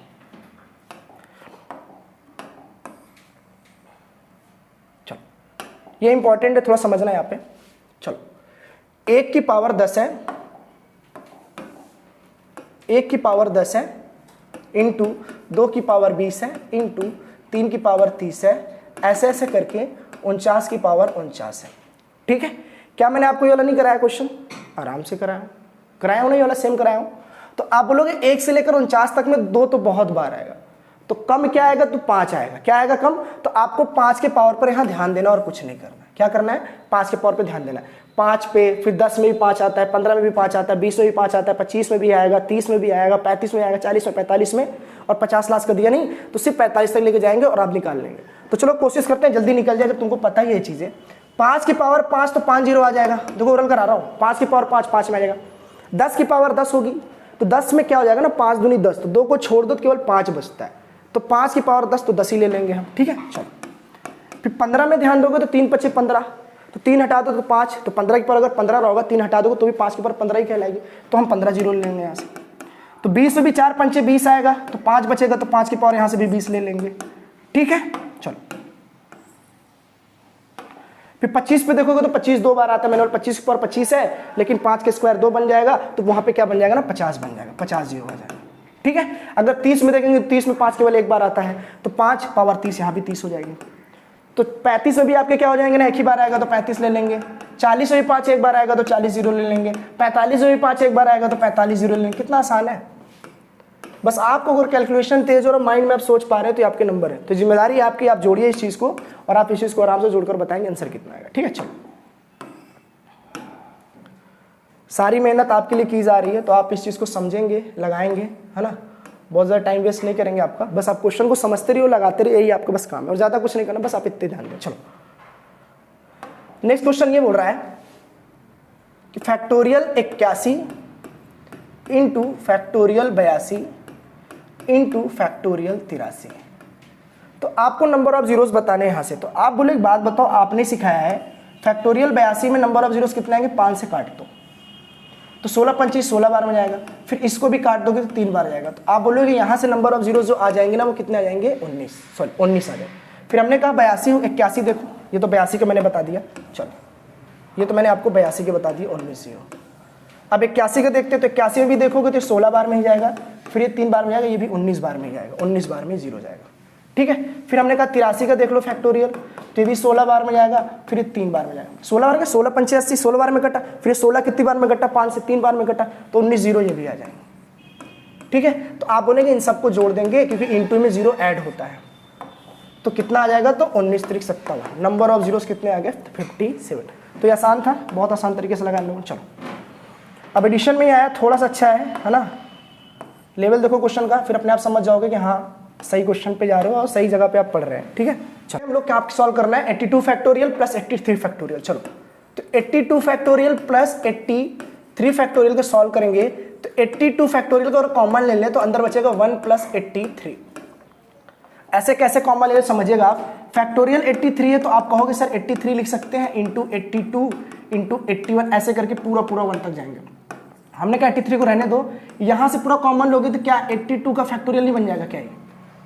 Speaker 1: चलो ये इंपॉर्टेंट है, थोड़ा समझना है यहाँ पे। चलो 1 की पावर 10 है, 1 की पावर 10 है इंटू 2 की पावर 20 है इंटू 3 की पावर 30 है, ऐसे ऐसे करके 49 की पावर 49 है। ठीक है, क्या मैंने आपको ये वाला नहीं कराया क्वेश्चन? आराम से कराया हूँ, नहीं वाला सेम कराया हूँ। तो आप बोलोगे 1 से लेकर 49 तक में 2 तो बहुत बार आएगा, तो कम क्या आएगा? तो 5 आएगा। क्या आएगा कम? तो आपको 5 के पावर पर यहाँ ध्यान देना और कुछ नहीं करना। क्या करना है? 5 के पावर पे ध्यान देना है। 5 पे, फिर 10 में भी 5 आता है, 15 में भी 5 आता है, 20 में भी 5 आता है, 25 में भी आएगा, 30 में भी आएगा, 35 में आएगा, 40 में, 45 में, और 50 लास्ट का दिया नहीं तो सिर्फ 45 तक लेके जाएंगे और आप निकाल लेंगे। तो चलो कोशिश करते हैं जल्दी निकल जाए जब तुमको पता ही है चीज़ें। 5 की पावर 5 तो 5 जीरो आ जाएगा, देखो रन करा रहा हूँ। 5 की पावर 5 5 में आ जाएगा। 10 की पावर 10 होगी, तो 10 में क्या हो जाएगा ना, 5 दूनी 10, तो 2 को छोड़ दो तो केवल 5 बचता है। तो 5 की पावर 10 तो 10 ही ले लेंगे हम। ठीक है, चलो फिर 15 में ध्यान दोगे तो 3 × 5 = 15, तो 3 हटा दो तो 5, तो 15 की पावर अगर 15 रहेगा, 3 हटा दोगे तो भी 5 की पावर 15 ही कहलाएगी, तो हम 15 जीरो ले लेंगे यहाँ से। तो 20 में भी 4 × 5 = 20 आएगा, तो 5 बचेगा, तो 5 की पावर यहाँ से भी 20 ले लेंगे। ठीक है, चलो फिर 25 पे देखोगे तो 25 2 बार आता है, मैंने 25 की पावर 25 है, लेकिन 5 के स्क्वायर 2 बन जाएगा, तो वहाँ पे क्या बन जाएगा ना, 50 बन जाएगा, 50 जीरो आ जाएगा। ठीक है, अगर 30 में देखेंगे, 30 में 5 केवल 1 बार आता है, तो 5 पावर 30 यहाँ भी 30 हो जाएगी। तो 35 में भी आपके क्या हो जाएंगे ना, एक ही बार आएगा तो 35 ले लेंगे। 40 में भी 5 एक बार आएगा तो 40 जीरो ले लेंगे। 45 में भी 5 एक बार आएगा तो 45 जीरो ले लेंगे। कितना आसान है। बस आपको अगर कैलकुलेशन तेज और माइंड में आप सोच पा रहे हो तो आपके नंबर है। तो जिम्मेदारी आपकी, आप जोड़िए इस चीज़ को और आप इस चीज़ को आराम से जोड़कर बताएंगे आंसर कितना आएगा। ठीक है, चलो सारी मेहनत आपके लिए की जा रही है, तो आप इस चीज़ को समझेंगे, लगाएंगे, है ना। बहुत ज़्यादा टाइम वेस्ट नहीं करेंगे आपका, बस आप क्वेश्चन को समझते रहिए, लगाते रहिए, यही आपका बस काम है और ज़्यादा कुछ नहीं करना, बस आप इतने ध्यान दें। चलो नेक्स्ट क्वेश्चन ये बोल रहा है कि factorial 81 into factorial 82 into factorial 83। तो आपको नंबर ऑफ जीरोस बताने यहाँ से। तो आप बोले एक बात बताओ, आपने सिखाया है फैक्टोरियल 82 में नंबर ऑफ जीरोस कितने आएंगे, 5 से काट दो, तो 16 × 25 16 बार में जाएगा। फिर इसको भी काट दोगे तो 3 बार जाएगा। तो आप बोलोगे यहाँ से नंबर ऑफ जीरोस जो आ जाएंगे ना, वो कितने आ जाएंगे, 19 आ जाए। फिर हमने कहा 82 81, देखो ये तो 82 का मैंने बता दिया। चलो ये तो मैंने आपको 82 के बता दिए, 19 जीरो। अब 81 का देखते तो 81 में भी देखोगे तो 16 बार में ही जाएगा, फिर ये 3 बार में जाएगा, ये भी 19 बार में ही जाएगा, 19 बार में जीरो जाएगा। ठीक है, फिर हमने कहा 83 का देख लो फैक्टोरियल, तो ये भी 16 बार में जाएगा, फिर ये 3 बार में जाएगा। 16 बार का 16 × 5 = 80, 16 बार में कटा, फिर 16 कितनी बार में कटा, 5 से 3 बार में कटा, तो 19 जीरो ये भी आ जाएंगे। ठीक है, तो आप बोलेंगे इन सबको जोड़ देंगे क्योंकि इनटू में जीरो ऐड होता है, तो कितना आ जाएगा, तो 19 × 3 = 57। नंबर ऑफ जीरोस कितने आ गए, 57। तो ये आसान था, बहुत आसान तरीके से लगा हम लोगों। चलो अब एडिशन में ही आया, थोड़ा सा अच्छा है ना। लेवल देखो क्वेश्चन का, फिर अपने आप समझ जाओगे कि हाँ सही क्वेश्चन पे जा रहे हो और सही जगह पे आप पढ़ रहे हैं। ठीक है, चलो हम लोग क्या आपको सॉल्व करना है, 82 फैक्टोरियल प्लस 83 फैक्टोरियल। चलो तो 82 फैक्टोरियल प्लस 83 फैक्टोरियल को सॉल्व करेंगे, तो 82 फैक्टोरियल को अगर कॉमन ले लें तो अंदर बचेगा 1 + 83। ऐसे कैसे कॉमन ले समझिएगा आप। फैक्टोरियल 83 है तो आप कहोगे सर 83 लिख सकते हैं इंटू 82 इंटू 81, ऐसे करके पूरा 1 तक जाएंगे। हमने कहा 83 को रहने दो, यहाँ से पूरा कॉमन लोगे तो क्या 82 का फैक्टोरियल नहीं बन जाएगा, क्या ये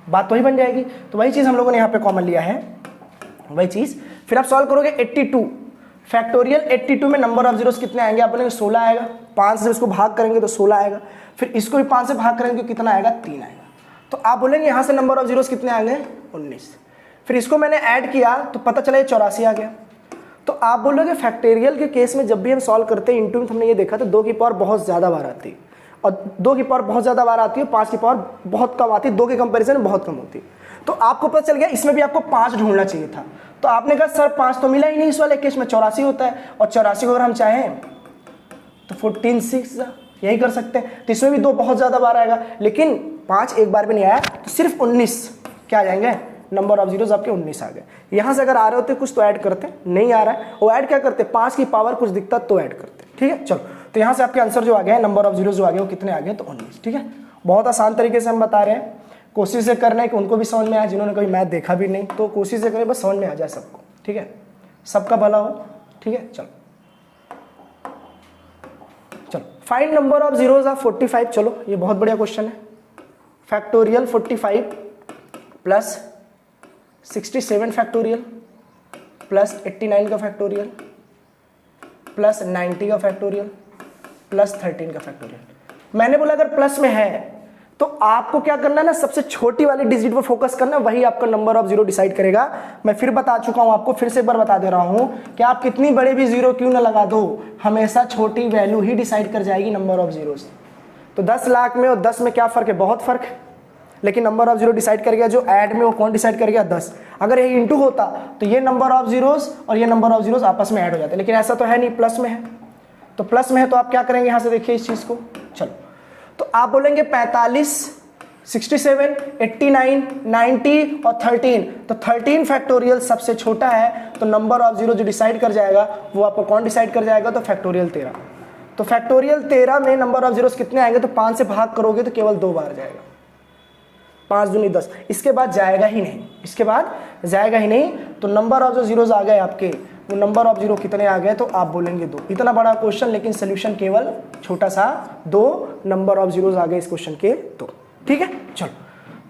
Speaker 1: बात वही बन जाएगी। तो वही चीज़ हम लोगों ने यहाँ पे कॉमन लिया है, वही चीज़। फिर आप सॉल्व करोगे 82 फैक्टोरियल 82 में नंबर ऑफ जीरोस कितने आएंगे, आप बोलेंगे 16 आएगा। 5 से इसको भाग करेंगे तो 16 आएगा, फिर इसको भी 5 से भाग करेंगे तो कितना आएगा, 3 आएगा। तो आप बोलेंगे यहाँ से नंबर ऑफ जीरोस कितने आएंगे, 19। फिर इसको मैंने ऐड किया तो पता चला ये 84 आ गया। तो आप बोलोगे फैक्टोरियल के केस में जब भी हम सॉल्व करते हैं इंटू में, हमने ये देखा तो 2 की पावर बहुत ज़्यादा बार आती है, और 2 की पावर बहुत ज़्यादा बार आती है, 5 की पावर बहुत कम आती है, 2 के कंपैरिजन में बहुत कम होती है। तो आपको पता चल गया इसमें भी आपको 5 ढूंढना चाहिए था। तो आपने कहा सर 5 तो मिला ही नहीं, इस वाले केस में 84 होता है, और 84 को अगर हम चाहें तो 14 × 6 यही कर सकते हैं। तो इसमें भी 2 बहुत ज़्यादा बार आएगा, लेकिन 5 एक बार भी नहीं आया, तो सिर्फ 19 क्या आ जाएंगे, नंबर ऑफ जीरोज आपके 19 आ गए। यहाँ से अगर आ रहे होते कुछ तो ऐड करते, नहीं आ रहा है, वो ऐड क्या करते, 5 की पावर कुछ दिखता तो ऐड करते। ठीक है, चलो, तो यहाँ से आपके आंसर जो आ गया, नंबर ऑफ जीरो जो आ गए वो कितने आ गए, तो 19। ठीक है, बहुत आसान तरीके से हम बता रहे हैं। कोशिश से करना है कि उनको भी समझ में आए, जिन्होंने कभी मैथ देखा भी नहीं, तो कोशिश से करें बस समझ में आ जाए सबको। ठीक है, सबका भला हो। ठीक है, चलो चलो, find number of zeros of 45। चलो, ये बहुत बढ़िया क्वेश्चन है। फैक्टोरियल 45 प्लस 67 फैक्टोरियल प्लस 89 का फैक्टोरियल प्लस 90 का फैक्टोरियल प्लस 13 का फैक्टोरियल। मैंने बोला अगर प्लस में है तो आपको क्या करना है ना, सबसे छोटी वाली डिजिट पर फोकस करना है, वही आपका नंबर ऑफ जीरो डिसाइड करेगा। मैं फिर बता चुका हूं आपको, फिर से एक बार बता दे रहा हूं कि आप कितनी बड़े भी जीरो क्यों ना लगा दो, हमेशा छोटी वैल्यू ही डिसाइड कर जाएगी नंबर ऑफ जीरोस। तो 10 लाख में और 10 में क्या फर्क है, बहुत फर्क है, लेकिन नंबर ऑफ जीरो डिसाइड कर गया। जो ऐड में वो कौन डिसाइड कर गया, 10। अगर ये इंटू होता तो ये नंबर ऑफ जीरोस और ये नंबर ऑफ जीरोस आपस में ऐड हो जाते, लेकिन ऐसा तो है नहीं, प्लस में है। तो प्लस में है तो आप क्या करेंगे, यहां से देखिए इस चीज को। चलो, तो आप बोलेंगे 45, 67, 89, 90 और 13। तो 13 फैक्टोरियल सबसे छोटा है, तो नंबर ऑफ जीरो जो डिसाइड कर जाएगा वो आपको कौन डिसाइड कर जाएगा, तो फैक्टोरियल 13। तो फैक्टोरियल 13 में नंबर ऑफ जीरोस कितने आएंगे, तो 5 से भाग करोगे तो केवल 2 बार जाएगा, 5 दूनी 10। इसके बाद जाएगा ही नहीं, इसके बाद जाएगा ही नहीं। तो नंबर ऑफ जो जीरोस आ गए आपके, वो नंबर ऑफ जीरो कितने आ गए, तो आप बोलेंगे 2। इतना बड़ा क्वेश्चन, लेकिन सोल्यूशन केवल छोटा सा 2, नंबर ऑफ जीरोस आ गए इस क्वेश्चन के 2। ठीक है, चलो,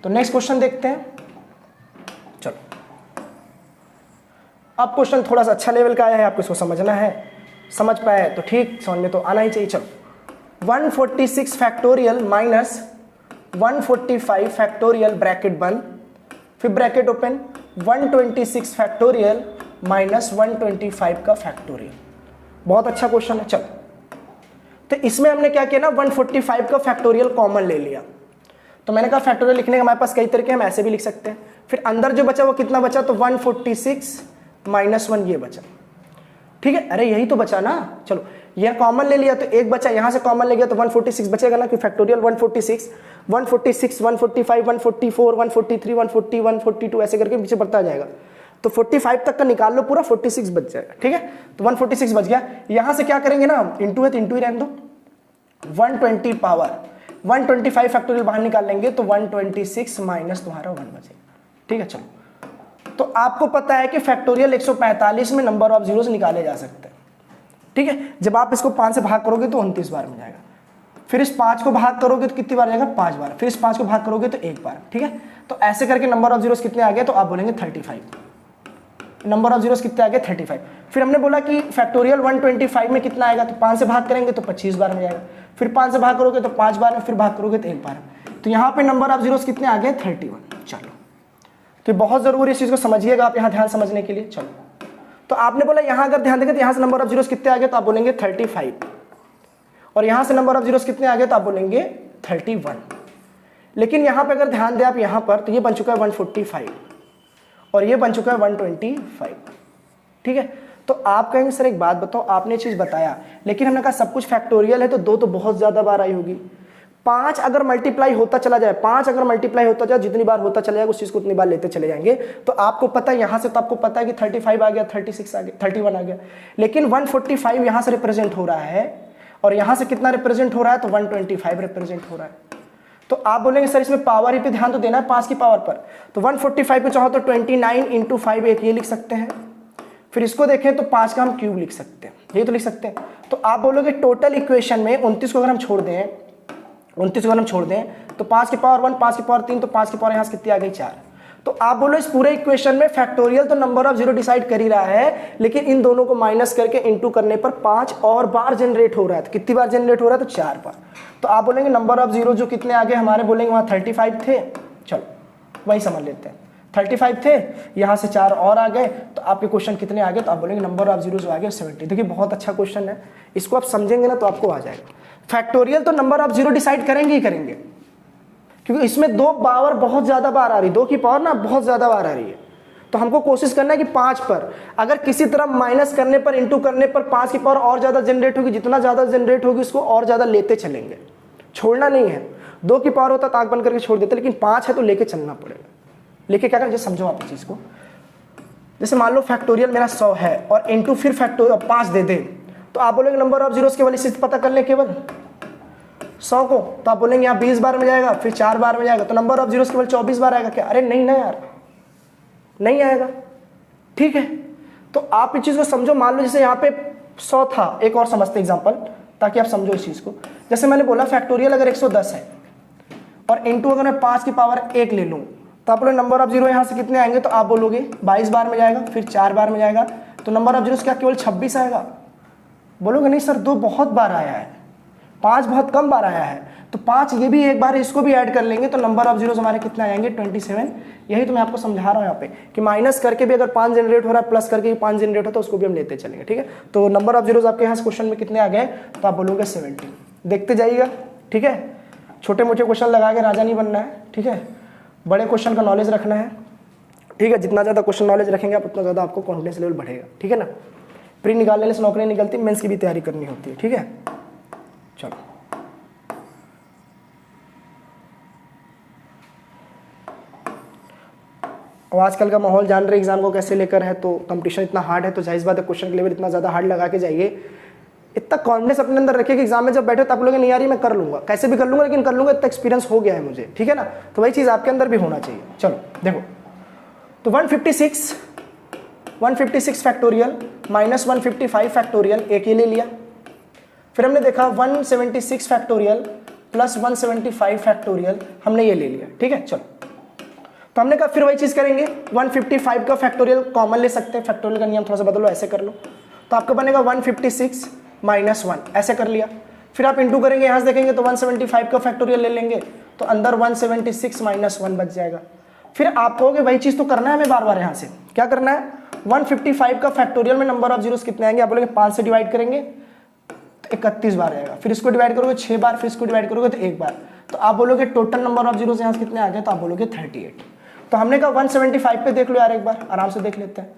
Speaker 1: तो नेक्स्ट क्वेश्चन देखते हैं। चलो, अब क्वेश्चन थोड़ा सा अच्छा लेवल का आया है, आपको इसको समझना है, समझ पाए तो ठीक, समझ में तो आना ही चाहिए। चलो, 146 फैक्टोरियल माइनस 145 फैक्टोरियल ब्रैकेट बंद, फिर ब्रैकेट ओपन, 126 फैक्टोरियल माइनस 125 का फैक्टोरियल। बहुत अच्छा क्वेश्चन है। चलो, तो इसमें हमने क्या किया ना, 145 का फैक्टोरियल कॉमन ले लिया। तो मैंने कहा फैक्टोरियल लिखने के हमारे पास कई तरीके हैं, हम ऐसे भी लिख सकते हैं। फिर अंदर जो बचा वो कितना बचा, तो 146 माइनस 1 ये बचा। ठीक है, अरे यही तो बचा ना। चलो, यह कॉमन ले लिया तो एक बचा, यहां से कॉमन ले गया तो 146 बचेगा ना, कि फैक्टोरियल 146, 145, 144, 143, 140, 142 ऐसे करके पीछे बढ़ता जाएगा। तो 45 तक का निकाल लो पूरा, 46 बच जाएगा। ठीक है, तो 146 बच गया। यहां से क्या करेंगे ना, इंटू है तो इंटू ही रहने दो, 120 पावर 125 फैक्टोरियल बाहर निकाल लेंगे तो 126 माइनस तुम्हारा 1 बचेगा। ठीक है, चलो, तो आपको पता है कि फैक्टोरियल 145 में नंबर ऑफ जीरोस निकाले जा सकते हैं। ठीक है, जब आप इसको 5 से भाग करोगे तो 29 बार में जाएगा, फिर इस 5 को भाग करोगे तो कितनी बार जाएगा, 5 बार, फिर इस 5 को भाग करोगे तो 1 बार। ठीक है, तो ऐसे करके नंबर ऑफ जीरोस कितने आ गए, तो आप बोलेंगे 35। नंबर ऑफ जीरोस कितने आ गए, 35। फिर हमने बोला कि फैक्टोरियल 125 में कितना आएगा, तो 5 से भाग करेंगे तो 25 बार में जाएगा, फिर 5 से भाग करोगे तो 5 बार में, फिर भाग करोगे तो 1 बार में। तो यहाँ पे नंबर ऑफ जीरोस कितने आ गए, 31। चलो, तो बहुत जरूरी इस चीज को समझिएगा आप यहाँ ध्यान समझने के लिए। चलो, तो आपने बोला यहाँ अगर ध्यान देंगे तो यहाँ से नंबर ऑफ जीरोस कितने आ गए, तो आप बोलेंगे 35, और यहाँ से नंबर ऑफ जीरोस कितने आ गए, तो आप बोलेंगे 31। लेकिन यहाँ पे अगर ध्यान दें आप यहाँ पर, तो ये बन चुका है 145 और ये बन चुका है 125। ठीक है, तो आप कहेंगे सर एक बात बताओ, आपने ये चीज बताया, लेकिन हमने कहा सब कुछ फैक्टोरियल है तो 2 तो बहुत ज्यादा बार आई होगी। 5 अगर मल्टीप्लाई होता चला जाए, 5 अगर मल्टीप्लाई होता जाए, जितनी बार होता चला जाएगा उस चीज को उतनी बार लेते चले जाएंगे। तो आपको पता है यहाँ से, तो आपको पता है कि 35 आ गया, 36 आ गया, 31 आ गया, लेकिन 145 यहाँ से रिप्रेजेंट हो रहा है और यहाँ से कितना रिप्रेजेंट हो रहा है, तो 125 रिप्रेजेंट हो रहा है। तो आप बोलेंगे सर इसमें पावर ही पे ध्यान तो देना है, 5 की पावर पर। तो 145 पे चाहो तो 29 इंटू 5 एक ये लिख सकते हैं, फिर इसको देखें तो 5 का हम क्यूब लिख सकते हैं, ये तो लिख सकते हैं। तो आप बोलोगे टोटल इक्वेशन में 29 को अगर हम छोड़ दें, 29 को अगर हम छोड़ दें तो 5 की पावर 1, 5 की पावर 3, तो 5 की पावर यहाँ से कितनी आ गई, 4। तो आप बोलो इस पूरे इक्वेशन में फैक्टोरियल तो नंबर ऑफ जीरो डिसाइड कर ही रहा है, लेकिन इन दोनों को माइनस करके इंटू करने पर 5 और बार जनरेट हो रहा है। तो कितनी बार जनरेट हो रहा है, तो 4 बार। तो आप बोलेंगे नंबर ऑफ जीरो जो कितने आगे हमारे, बोलेंगे वहां 35 थे, चलो वही समझ लेते हैं, 35 थे, यहाँ से 4 और आ गए, तो आपके क्वेश्चन कितने आ गए, तो आप बोलेंगे नंबर ऑफ जीरो जो आ गए 70। देखिए बहुत अच्छा क्वेश्चन है, इसको आप समझेंगे ना तो आपको आ जाएगा। फैक्टोरियल तो नंबर ऑफ जीरो डिसाइड करेंगे ही करेंगे, क्योंकि इसमें 2 पावर बहुत ज्यादा बार आ रही है, 2 की पावर ना बहुत ज्यादा बार आ रही है। तो हमको कोशिश करना है कि 5 पर अगर किसी तरह माइनस करने पर इंटू करने पर 5 की पावर और ज़्यादा जनरेट होगी, जितना ज़्यादा जनरेट होगी उसको और ज़्यादा लेते चलेंगे, छोड़ना नहीं है। 2 की पावर होता तो आँख बंद करके छोड़ देते, लेकिन 5 है तो लेके चलना पड़ेगा। लेके क्या करें, जैसे समझो आप इस चीज़ को, जैसे मान लो फैक्टोरियल मेरा 100 है और इंटू फिर फैक्टोरियल 5 दे दे, तो आप बोलेंगे नंबर ऑफ जीरोस केवल इसी से पता कर ले केवल 100 को, तो आप बोलेंगे यहाँ 20 बार में जाएगा, फिर 4 बार में जाएगा, तो नंबर ऑफ जीरोस केवल 24 बार आएगा क्या? अरे नहीं ना यार, नहीं आएगा। ठीक है, तो आप इस चीज़ को समझो। मान लो जैसे यहाँ पे 100 था, एक और समझते एग्जाम्पल ताकि आप समझो इस चीज़ को। जैसे मैंने बोला फैक्टोरियल अगर 110 है और इंटू अगर मैं 5 की पावर 1 ले लूँ, तो आप लोग नंबर ऑफ जीरो यहाँ से कितने आएंगे, तो आप बोलोगे 22 बार में जाएगा, फिर 4 बार में जाएगा, तो नंबर ऑफ जीरोस क्या केवल 26 आएगा? बोलोगे नहीं सर 2 बहुत बार आया है, 5 बहुत कम बार आया है, तो 5 ये भी एक बार इसको भी ऐड कर लेंगे तो नंबर ऑफ जीरोस हमारे कितने आ जाएंगे? 27। यही तो मैं आपको समझा रहा हूँ यहाँ पे कि माइनस करके भी अगर 5 जनरेट हो रहा है, प्लस करके भी 5 जनरेट हो तो उसको भी हम लेते चलेंगे। ठीक है, तो नंबर ऑफ जीरोस आपके यहाँ क्वेश्चन में कितने आ गए, तो आप बोलोगे 70। देखते जाइएगा। ठीक है, छोटे मोटे क्वेश्चन लगा के राजा नहीं बनना है। ठीक है, बड़े क्वेश्चन का नॉलेज रखना है। ठीक है, जितना ज़्यादा क्वेश्चन नॉलेज रखेंगे आप उतना ज़्यादा आपको कॉन्फिडेंस लेवल बढ़ेगा। ठीक है ना, प्री निकालने से नौकरी निकलती, मेंस की भी तैयारी करनी होती है। ठीक है, चलो और आजकल का माहौल जान रहे एग्जाम को कैसे लेकर है, तो कंपटीशन इतना हार्ड है, तो जाहिर बात है क्वेश्चन का लेवल इतना ज़्यादा हार्ड लगा के जाइए। इतना कॉन्फिडेंस अपने अंदर रखिए कि एग्जाम में जब बैठे तो आप लोग नहीं आ रही मैं कर लूँगा, कैसे भी कर लूँगा, लेकिन कर लूँगा, इतना एक्सपीरियंस हो गया है मुझे। ठीक है ना, तो वही चीज़ आपके अंदर भी होना चाहिए। चलो देखो, तो 156 फैक्टोरियल माइनस 155 फैक्टोरियल एक ही ले लिया। फिर हमने देखा 176 फैक्टोरियल प्लस 175 फैक्टोरियल, हमने ये ले लिया। ठीक है, चलो तो हमने कहा फिर वही चीज़ करेंगे, 155 का फैक्टोरियल कॉमन ले सकते हैं, फैक्टोरियल का नियम थोड़ा सा बदलो, ऐसे कर लो, तो आपका बनेगा 156 माइनस 1, ऐसे कर लिया। फिर आप इंटू करेंगे, यहाँ से देखेंगे तो 175 का फैक्टोरियल ले लेंगे, तो अंदर 176 माइनस 1 बच जाएगा। फिर आप कहोगे वही चीज़ तो करना है हमें बार बार, यहाँ से क्या करना है, 155 का फैक्टोरियल में नंबर ऑफ जीरोस कितने आएंगे, आप बोलेंगे 5 से डिवाइड करेंगे तो 31 बार आएगा, फिर इसको डिवाइड करोगे 6 बार, फिर इसको डिवाइड करोगे तो 1 बार, तो आप बोलोगे टोटल नंबर ऑफ जीरोस यहाँ से कितने आ गए, तो आप बोलोगे 38। तो हमने कहा 175 पे देख लो यार, एक बार आराम से देख लेते हैं,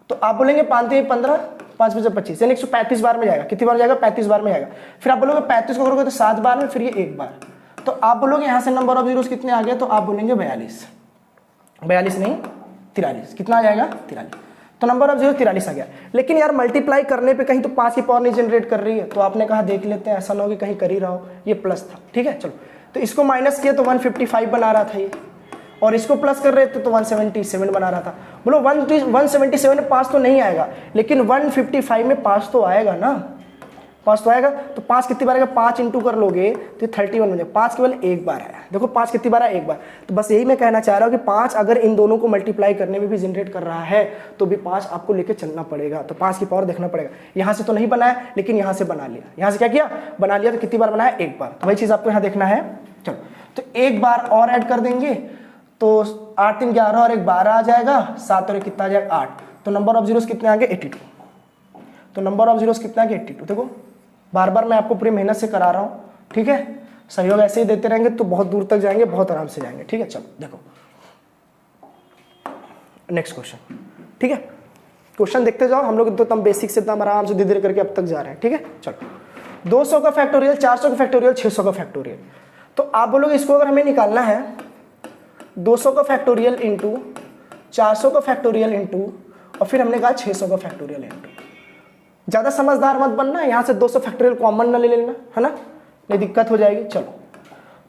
Speaker 1: तो आप बोलेंगे 5 से 15, 5 से 25 यानी 135 बार में जाएगा। कितनी बार जाएगा, 35 बार में जाएगा। फिर आप बोलोगे 35 को करोगे तो 7 बार में, फिर ये 1 बार, तो आप बोलोगे यहाँ से नंबर ऑफ जीरोस कितने आ गए, तो आप बोलेंगे 42 नहीं 43, कितना आ जाएगा 43, तो नंबर ऑफ जीरो 43 आ गया। लेकिन यार मल्टीप्लाई करने पे कहीं तो 5 की पावर नहीं जनरेट कर रही है, तो आपने कहा देख लेते हैं, ऐसा ना हो कि कहीं कर ही रहा हो, ये प्लस था। ठीक है, चलो तो इसको माइनस किया तो 155 बना रहा था ये, और इसको प्लस कर रहे थे तो 177 बना रहा था। बोलो 177 में 5 तो नहीं आएगा, लेकिन 155 में 5 तो आएगा ना, 5 तो आएगा। तो 5 कितनी बार आएगा, 5 इंटू कर लोगे तो 31 बन जाएगा। 5 केवल एक बार आया, देखो 5 कितनी बार आया, एक बार। तो बस यही मैं कहना चाह रहा हूँ कि 5 अगर इन दोनों को मल्टीप्लाई करने में भी जनरेट कर रहा है तो भी 5 आपको लेके चलना पड़ेगा, तो 5 की पावर देखना पड़ेगा। यहाँ से तो नहीं बनाया, लेकिन यहाँ से बना लिया। यहाँ से क्या किया, बना लिया, तो कितनी बार बनाया, एक बार। तो वही चीज़ आपको यहाँ देखना है। चलो तो एक बार और ऐड कर देंगे, तो 8 3 11 और 1 12 आ जाएगा, 7 और 1 कितना आ जाएगा 8, तो नंबर ऑफ जीरोस कितने आ गए 82। तो नंबर ऑफ जीरोस कितना आ गया 82। देखो बार बार मैं आपको पूरी मेहनत से करा रहा हूँ। ठीक है, सहयोग ऐसे ही देते रहेंगे तो बहुत दूर तक जाएंगे, बहुत आराम से जाएंगे। ठीक है, चलो देखो नेक्स्ट क्वेश्चन। ठीक है, क्वेश्चन देखते जाओ, हम लोग तो तम बेसिक से तम आराम से धीरे धीरे करके अब तक जा रहे हैं। ठीक है, चलो 200 का फैक्टोरियल, 400 का फैक्टोरियल, 600 का फैक्टोरियल। तो आप बोलोगे इसको अगर हमें निकालना है 200 का फैक्टोरियल इंटू 400 का फैक्टोरियल इंटू और फिर हमने कहा 600 का फैक्टोरियल इंटू। ज़्यादा समझदार मत बनना, यहाँ से 200 फैक्टोरियल कॉमन ना ले लेना, है ना, नहीं दिक्कत हो जाएगी। चलो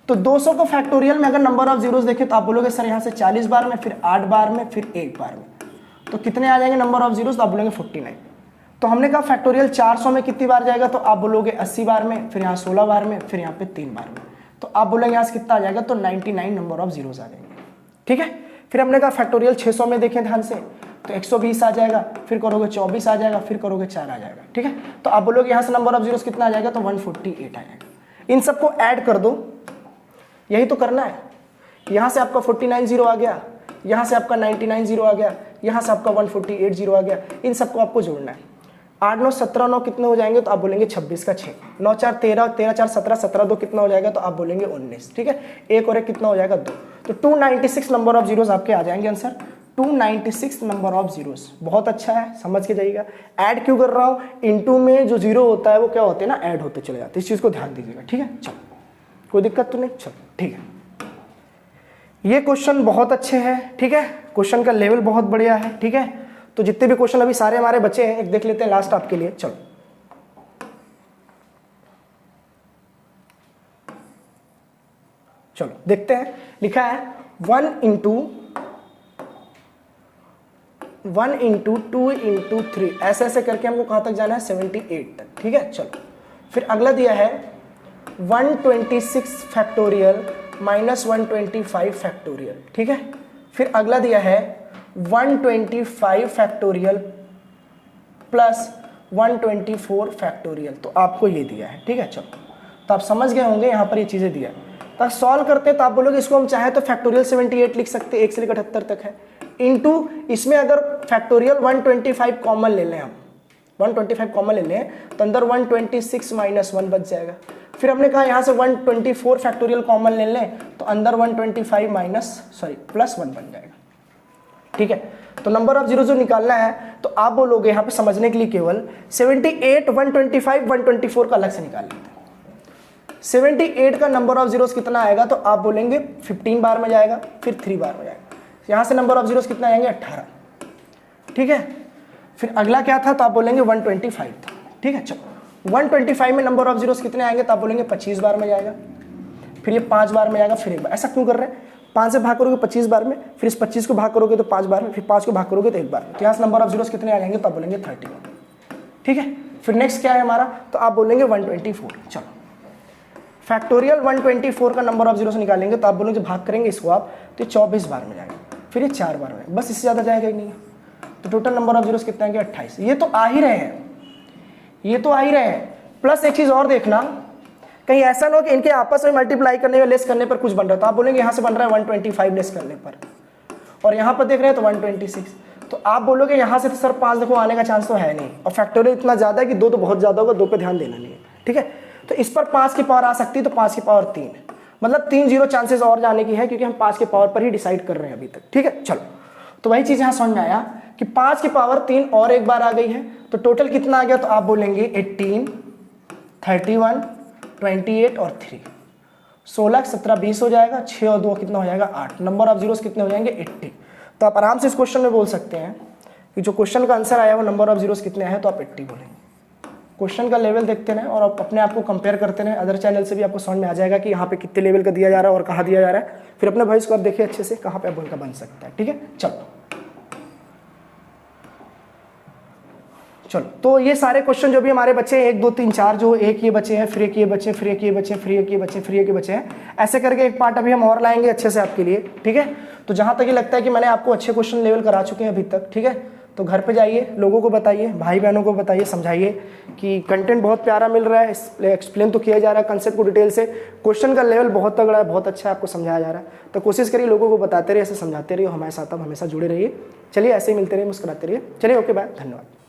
Speaker 1: तो 200 का फैक्टोरियल में अगर नंबर ऑफ जीरोस देखें तो आप बोलोगे सर यहाँ से 40 बार में, फिर 8 बार में, फिर 1 बार में, तो कितने आ जाएंगे नंबर ऑफ जीरोस, तो आप बोलेंगे 49। तो हमने कहा फैक्टोरियल 400 में कितनी बार जाएगा, तो आप बोलोगे 80 बार में, फिर यहाँ 16 बार में, फिर यहाँ पे 3 बार में, तो आप बोलेंगे यहाँ से कितना आ जाएगा, तो 99 नंबर ऑफ जीरोस आ जाएंगे। ठीक है, फिर हमने कहा फैक्टोरियल 600 में देखें ध्यान से तो 120 आ जाएगा, फिर करोगे 24 आ जाएगा, फिर करोगे 4 आ जाएगा। ठीक है, तो आप बोलोगे यहाँ से नंबर ऑफ जीरोस कितना आ जाएगा, तो 148 आ जाएगा। इन सबको ऐड कर दो, यही तो करना है। यहाँ से आपका 49 जीरो आ गया, यहाँ से आपका 99 जीरो आ गया, यहाँ से आपका 148 जीरो आ गया, इन सबको आपको जोड़ना है। 8 9 17 9 कितने हो जाएंगे, तो आप बोलेंगे 26 का 6, 9 4 13, 13 4 17, 17 2 कितना हो जाएगा, तो आप बोलेंगे 19। ठीक है, 1 और 1 कितना हो जाएगा 2, तो 296 नंबर ऑफ जीरोस आपके आ जाएंगे आंसर। 296 number of zeros. बहुत अच्छा है, समझ के जाइएगा। ऐड क्यों कर रहा हूँ, इनटू में जो जीरो होता है वो क्या होते हैं ना, ऐड होते चले जाते हैं। इस चीज़ को ध्यान दीजिएगा, ठीक है। चलो, कोई दिक्कत तो नहीं, चलो ठीक है। ये क्वेश्चन बहुत अच्छे हैं, ठीक है। क्वेश्चन का लेवल बहुत बढ़िया है, ठीक है। तो जितने भी क्वेश्चन अभी सारे हमारे बचे हैं, एक देख लेते हैं लास्ट आपके लिए। चलो चलो देखते हैं। लिखा है 1 इंटू 2 इंटू 3, ऐसे ऐसे करके हमको कहाँ तक जाना है, 78 तक, ठीक है। चलो, फिर अगला दिया है 126 फैक्टोरियल माइनस 125 फैक्टोरियल, ठीक है। फिर अगला दिया है 125 फैक्टोरियल प्लस 124 फैक्टोरियल। तो आपको ये दिया है, ठीक है। चलो, तो आप समझ गए होंगे यहाँ पर ये चीज़ें दिया है। तो सॉल्व करते हैं तो आप बोलोगे इसको हम चाहे तो फैक्टोरियल 78 लिख सकते हैं, 1 से लेकर 78 तक है, इनटू इसमें अगर फैक्टोरियल 125 कॉमन ले लें, हम 125 कॉमन ले लें तो अंदर 126 माइनस 1 बच जाएगा। फिर हमने कहा यहाँ से 124 फैक्टोरियल कॉमन ले लें तो अंदर 125 प्लस 1 बन जाएगा, ठीक है। तो नंबर ऑफ जीरो जो निकालना है तो आप बोलोगे यहाँ पे समझने के लिए केवल 78, 125, 124 का अलग से निकाल लेते हैं। 78 का नंबर ऑफ जीरोस कितना आएगा, तो आप बोलेंगे 15 बार में जाएगा, फिर 3 बार में जाएगा। यहाँ से नंबर ऑफ जीरोस कितना आएंगे, 18, ठीक है। फिर अगला क्या था, तो आप बोलेंगे 125 था, ठीक है। चलो, 125 में नंबर ऑफ जीरोस कितने आएंगे, तो आप बोलेंगे 25 बार में जाएगा, फिर ये 5 बार में जाएगा, फिर 1 बार। ऐसा क्यों कर रहे हैं, 5 से भाग करोगे 25 बार में, फिर इस 25 को भाग करोगे तो 5 बार में, फिर 5 को भाग करोगे तो 1 बार में। तो यहाँ से नंबर ऑफ जीरोस कितने आ जाएंगे, तो आप बोलेंगे 31, ठीक है। फिर नेक्स्ट क्या है हमारा, तो आप बोलेंगे 124। चलो, फैक्टोरियल 124 का नंबर ऑफ जीरोस निकालेंगे तो आप बोलोगे जब भाग करेंगे इसको आप, तो ये 24 बार में जाएगा, फिर ये 4 बार में, बस इससे ज़्यादा जाएगा ही नहीं। तो टोटल नंबर ऑफ जीरोस कितने आएंगे, 28। ये तो आ ही रहे हैं, ये तो आ ही रहे हैं। प्लस एक चीज़ और देखना, कहीं ऐसा ना हो कि इनके आपस में मल्टीप्लाई करने या लेस करने पर कुछ बन रहा है। तो आप बोलेंगे यहाँ से बन रहा है 125 लेस करने पर, और यहाँ पर देख रहे हैं तो 126। तो आप बोलोगे यहाँ से तो सर 5 देखो आने का चांस तो है नहीं, और फैक्टोरियल इतना ज़्यादा है कि 2 तो बहुत ज़्यादा होगा, 2 पे ध्यान देना नहीं है, ठीक है। तो इस पर 5 की पावर आ सकती है, तो 5 की पावर 3, मतलब 3 जीरो चांसेस और जाने की है, क्योंकि हम 5 की पावर पर ही डिसाइड कर रहे हैं अभी तक, ठीक है। चलो, तो वही चीज़ यहाँ समझ में आया कि 5 की पावर 3 और एक बार आ गई है, तो टोटल कितना आ गया, तो आप बोलेंगे 18, 31, 28 और 3, 16, 17, 20 हो जाएगा, 6 और 2 कितना हो जाएगा, 8। नंबर ऑफ जीरोस कितने हो जाएंगे, 80। तो आप आराम से इस क्वेश्चन में बोल सकते हैं कि जो क्वेश्चन का आंसर आया वो नंबर ऑफ जीरोस कितने आए, तो आप 80 बोलेंगे। क्वेश्चन का लेवल देखते रहें और आप अपने आप को कंपेयर करते रहें अदर चैनल से भी, आपको समझ में आ जाएगा कि यहाँ पे कितने लेवल का दिया जा रहा है और कहाँ दिया जा रहा है। फिर अपने वॉइस को आप देखिए अच्छे से, कहाँ पे आप उनका बन सकता है, ठीक है। चलो, तो ये सारे क्वेश्चन जो भी हमारे बच्चे हैं 1, 2, 3, 4, जो एक ये बचे हैं, फिर एक ये बचे, फिर एक ये बचे, फिर एक ये बचे, फिर एक ये बचे हैं, ऐसे करके एक पार्ट अभी हम और लाएंगे अच्छे से आपके लिए, ठीक है। तो जहाँ तक ये लगता है कि मैंने आपको अच्छे क्वेश्चन लेवल करा चुके हैं अभी तक, ठीक है। तो घर पे जाइए, लोगों को बताइए, भाई बहनों को बताइए, समझाइए कि कंटेंट बहुत प्यारा मिल रहा है, एक्सप्लेन तो किया जा रहा है कंसेप्ट को डिटेल से, क्वेश्चन का लेवल बहुत तगड़ा है, बहुत अच्छा है, आपको समझाया जा रहा है। तो कोशिश करिए लोगों को बताते रहिए, ऐसे समझाते रहिए, हमारे साथ आप हमेशा जुड़े रहिए। चलिए, ऐसे ही मिलते रहिए, मुस्कुराते रहिए। चलिए, ओके, बाय, धन्यवाद।